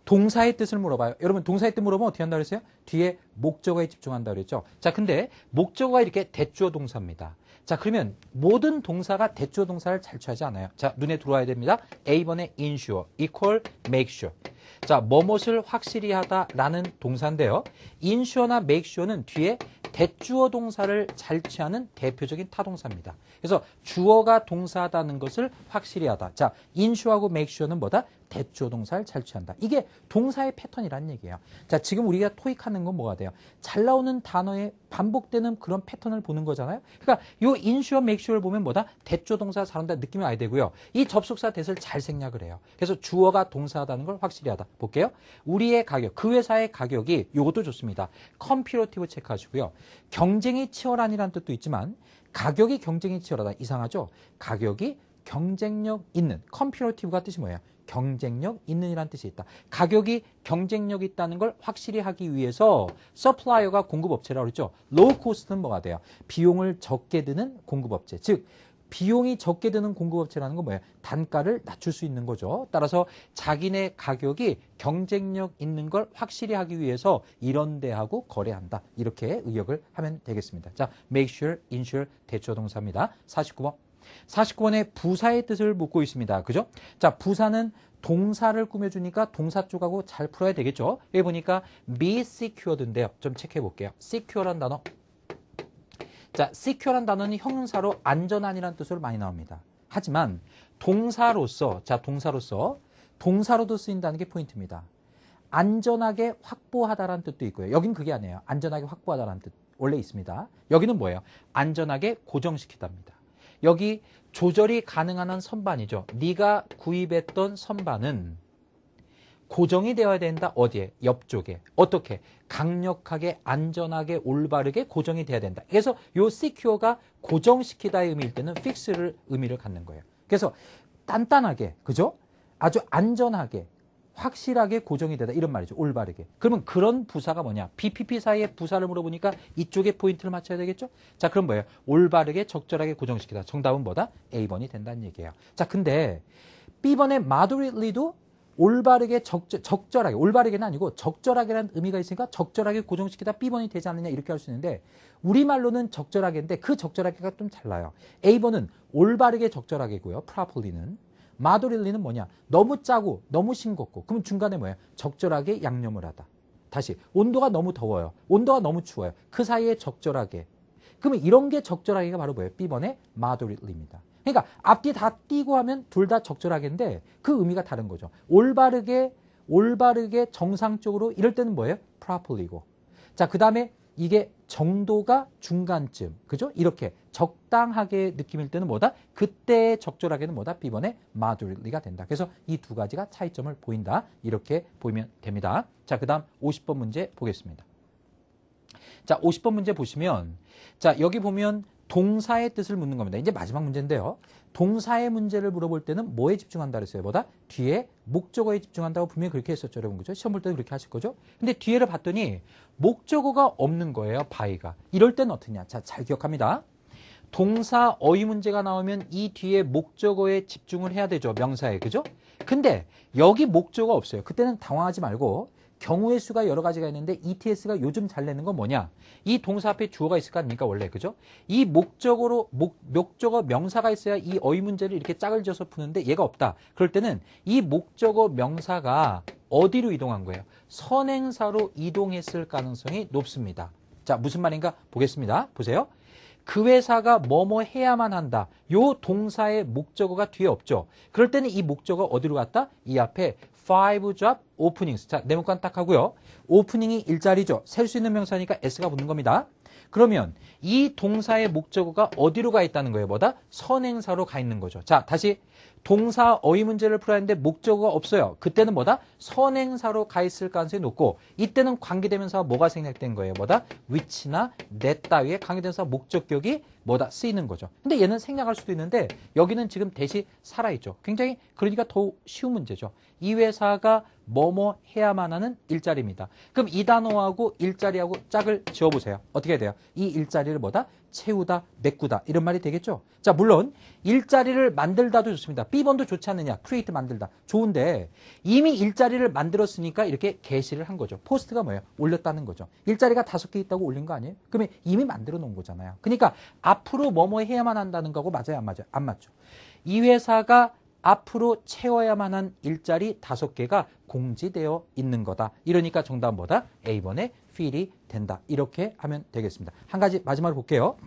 동사의 뜻을 물어봐요. 여러분 동사의 뜻 물어보면 어떻게 한다 그랬어요? 뒤에 목적어에 집중한다 그랬죠. 자, 근데 목적어가 이렇게 대주어 동사입니다. 자, 그러면 모든 동사가 대주어 동사를 잘 취하지 않아요. 자, 눈에 들어와야 됩니다. A번에 ensure, equal, make sure. 자, 뭐뭇을 확실히 하다라는 동사인데요. ensure나 make sure는 뒤에 대주어 동사를 잘 취하는 대표적인 타동사입니다. 그래서 주어가 동사하다는 것을 확실히 하다. 자, ensure하고 make sure는 뭐다? 대주어 동사를 잘 취한다. 이게 동사의 패턴이라는 얘기예요. 자, 지금 우리가 토익하는 건 뭐가 돼요? 잘 나오는 단어에 반복되는 그런 패턴을 보는 거잖아요. 그러니까 요 ensure, make sure를 보면 뭐다? 대주어 동사 잘한다 느낌이 와야 되고요. 이 접속사 대를 잘 생략을 해요. 그래서 주어가 동사하다는 걸 확실히 하다. 볼게요. 우리의 가격, 그 회사의 가격이 요것도 좋습니다. 컴피러티브 체크하시고요. 경쟁이 치열한이라는 뜻도 있지만 가격이 경쟁이 치열하다. 이상하죠? 가격이 경쟁력 있는 컴피러티브가 뜻이 뭐예요? 경쟁력 있는 이란 뜻이 있다. 가격이 경쟁력 있다는 걸 확실히 하기 위해서 서플라이어가 공급업체라고 그랬죠. 로우 코스트는 뭐가 돼요? 비용을 적게 드는 공급업체. 즉 비용이 적게 드는 공급업체라는 건 뭐예요? 단가를 낮출 수 있는 거죠. 따라서 자기네 가격이 경쟁력 있는 걸 확실히 하기 위해서 이런 데하고 거래한다. 이렇게 의역을 하면 되겠습니다. 자, make sure, ensure 대조 동사입니다. 49번. 49번에 부사의 뜻을 묻고 있습니다. 그죠? 자, 부사는 동사를 꾸며주니까 동사 쪽하고 잘 풀어야 되겠죠? 여기 보니까 be secured인데요. 좀 체크해 볼게요. secure란 단어. 자, secure란 단어는 형용사로 안전한이라는 뜻으로 많이 나옵니다. 하지만 동사로서, 동사로도 쓰인다는 게 포인트입니다. 안전하게 확보하다라는 뜻도 있고요. 여긴 그게 아니에요. 안전하게 확보하다라는 뜻 원래 있습니다. 여기는 뭐예요? 안전하게 고정시키답니다. 여기 조절이 가능한 한 선반이죠. 네가 구입했던 선반은 고정이 되어야 된다. 어디에? 옆쪽에. 어떻게? 강력하게, 안전하게, 올바르게 고정이 돼야 된다. 그래서 요 secure가 고정시키다의 의미일 때는 fix를 의미를 갖는 거예요. 그래서 단단하게, 그죠? 아주 안전하게, 확실하게 고정이 되다. 이런 말이죠. 올바르게. 그러면 그런 부사가 뭐냐? BPP 사이의 부사를 물어보니까 이쪽에 포인트를 맞춰야 되겠죠? 자, 그럼 뭐예요? 올바르게, 적절하게 고정시키다. 정답은 뭐다? A번이 된다는 얘기예요. 자, 근데 B번의 moderately도 올바르게 적절하게, 올바르게는 아니고 적절하게라는 의미가 있으니까 적절하게 고정시키다 B번이 되지 않느냐 이렇게 할 수 있는데 우리말로는 적절하게인데 그 적절하게가 좀 달라요. A번은 올바르게 적절하게고요. properly는. moderately는 뭐냐? 너무 짜고 너무 싱겁고 그럼 중간에 뭐예요? 적절하게 양념을 하다. 다시 온도가 너무 더워요. 온도가 너무 추워요. 그 사이에 적절하게. 그러면 이런 게 적절하게가 바로 뭐예요? B번의 moderately입니다. 그러니까 앞뒤 다 띄고 하면 둘 다 적절하게인데 그 의미가 다른 거죠. 올바르게 정상적으로 이럴 때는 뭐예요? properly고. 자, 그 다음에 이게 정도가 중간쯤, 그죠? 이렇게 적당하게 느낌일 때는 뭐다? 그때 적절하게는 뭐다? B번의 moderately가 된다. 그래서 이 두 가지가 차이점을 보인다. 이렇게 보이면 됩니다. 자, 그 다음 50번 문제 보겠습니다. 자, 50번 문제 보시면 자, 여기 보면 동사의 뜻을 묻는 겁니다. 이제 마지막 문제인데요. 동사의 문제를 물어볼 때는 뭐에 집중한다 그랬어요? 뭐다? 뒤에 목적어에 집중한다고 분명히 그렇게 했었죠, 여러분. 그죠? 시험 볼 때도 그렇게 하실 거죠? 근데 뒤에를 봤더니 목적어가 없는 거예요, by가. 이럴 때는 어떠냐? 자, 잘 기억합니다. 동사 어휘 문제가 나오면 이 뒤에 목적어에 집중을 해야 되죠, 명사에. 그죠? 근데 여기 목적어 없어요. 그때는 당황하지 말고 경우의 수가 여러 가지가 있는데 ETS가 요즘 잘 내는 건 뭐냐? 이 동사 앞에 주어가 있을 거 아닙니까? 원래. 그죠? 이 목적어 명사가 있어야 이 어휘 문제를 이렇게 짝을 지어서 푸는데 얘가 없다. 그럴 때는 이 목적어 명사가 어디로 이동한 거예요? 선행사로 이동했을 가능성이 높습니다. 자, 무슨 말인가 보겠습니다. 보세요. 그 회사가 뭐뭐 해야만 한다. 요 동사의 목적어가 뒤에 없죠. 그럴 때는 이 목적어 어디로 갔다? 이 앞에 5 job openings. 자, 네모칸 딱 하고요. 오프닝이 일자리죠. 셀 수 있는 명사니까 S가 붙는 겁니다. 그러면 이 동사의 목적어가 어디로 가 있다는 거예요? 뭐다? 선행사로 가 있는 거죠. 자, 다시 동사 어휘 문제를 풀어야 하는데 목적어가 없어요. 그때는 뭐다? 선행사로 가 있을 가능성이 높고 이때는 관계대명사가 뭐가 생략된 거예요? 뭐다? which나 that 따위의 관계대명사 목적격이 뭐다? 쓰이는 거죠. 근데 얘는 생략할 수도 있는데 여기는 지금 대시 살아있죠. 굉장히 그러니까 더 쉬운 문제죠. 이 회사가 뭐뭐 해야만 하는 일자리입니다. 그럼 이 단어하고 일자리하고 짝을 지어보세요. 어떻게 해야 돼요? 이 일자리를 뭐다? 채우다, 메꾸다 이런 말이 되겠죠. 자, 물론 일자리를 만들다도 좋습니다. B번도 좋지 않느냐? create 만들다. 좋은데 이미 일자리를 만들었으니까 이렇게 게시를 한 거죠. 포스트가 뭐예요? 올렸다는 거죠. 일자리가 5개 있다고 올린 거 아니에요? 그러면 이미 만들어 놓은 거잖아요. 그러니까 앞으로 뭐뭐 해야만 한다는 거고 맞아요? 안 맞아요? 안 맞죠. 이 회사가 앞으로 채워야만 한 일자리 5개가 공지되어 있는 거다. 이러니까 정답은 뭐다? A번에 fill이 된다. 이렇게 하면 되겠습니다. 한 가지 마지막으로 볼게요.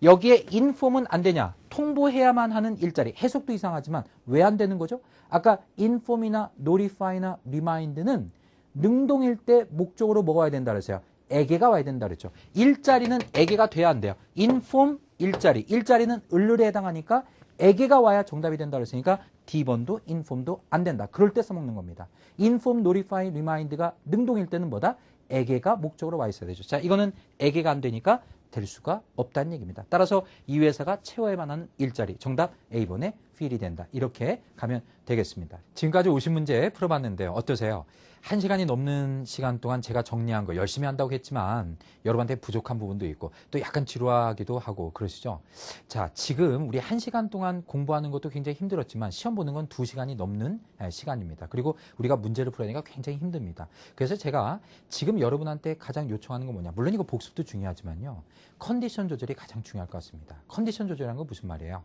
여기에 inform은 안 되냐? 통보해야만 하는 일자리. 해석도 이상하지만 왜 안 되는 거죠? 아까 inform이나 notify나 remind는 능동일 때 목적으로 뭐가 와야 된다 그랬어요? 에게가 와야 된다 그랬죠. 일자리는 에게가 돼야 안 돼요. inform 일자리. 일자리는 을을에 해당하니까 에게가 와야 정답이 된다 그랬으니까 D번도 inform도 안 된다. 그럴 때 써먹는 겁니다. inform, notify, remind가 능동일 때는 뭐다? 에게가 목적으로 와 있어야 되죠. 자, 이거는 에게가 안 되니까 될 수가 없다는 얘기입니다. 따라서 이 회사가 채워야만 하는 일자리. 정답 A번에 feel이 된다. 이렇게 가면 되겠습니다. 지금까지 50문제 풀어봤는데요. 어떠세요? 1시간이 넘는 시간 동안 제가 정리한 거 열심히 한다고 했지만 여러분한테 부족한 부분도 있고 또 약간 지루하기도 하고 그러시죠? 자, 지금 우리 1시간 동안 공부하는 것도 굉장히 힘들었지만 시험 보는 건 2시간이 넘는 시간입니다. 그리고 우리가 문제를 풀어내기가 굉장히 힘듭니다. 그래서 제가 지금 여러분한테 가장 요청하는 건 뭐냐? 물론 이거 복습도 중요하지만요. 컨디션 조절이 가장 중요할 것 같습니다. 컨디션 조절이라는 건 무슨 말이에요?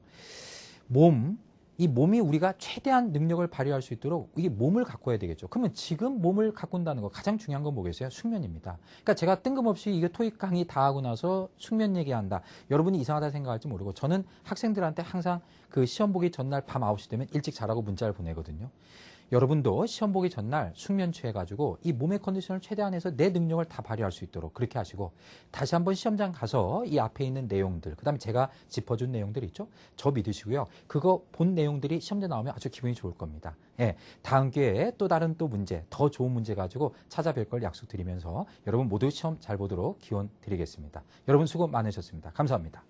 이 몸이 우리가 최대한 능력을 발휘할 수 있도록 이 몸을 가꿔야 되겠죠. 그러면 지금 몸을 가꾼다는 거 가장 중요한 건 뭐겠어요? 숙면입니다. 그러니까 제가 뜬금없이 이게 토익 강의 다 하고 나서 숙면 얘기한다. 여러분이 이상하다 생각할지 모르고 저는 학생들한테 항상 그 시험 보기 전날 밤 9시 되면 일찍 자라고 문자를 보내거든요. 여러분도 시험 보기 전날 숙면 취해가지고 이 몸의 컨디션을 최대한 해서 내 능력을 다 발휘할 수 있도록 그렇게 하시고 다시 한번 시험장 가서 이 앞에 있는 내용들 그 다음에 제가 짚어준 내용들 있죠? 저 믿으시고요. 그거 본 내용들이 시험장 나오면 아주 기분이 좋을 겁니다. 예, 다음 기회에 또 다른 또 문제 더 좋은 문제 가지고 찾아뵐 걸 약속드리면서 여러분 모두 시험 잘 보도록 기원 드리겠습니다. 여러분 수고 많으셨습니다. 감사합니다.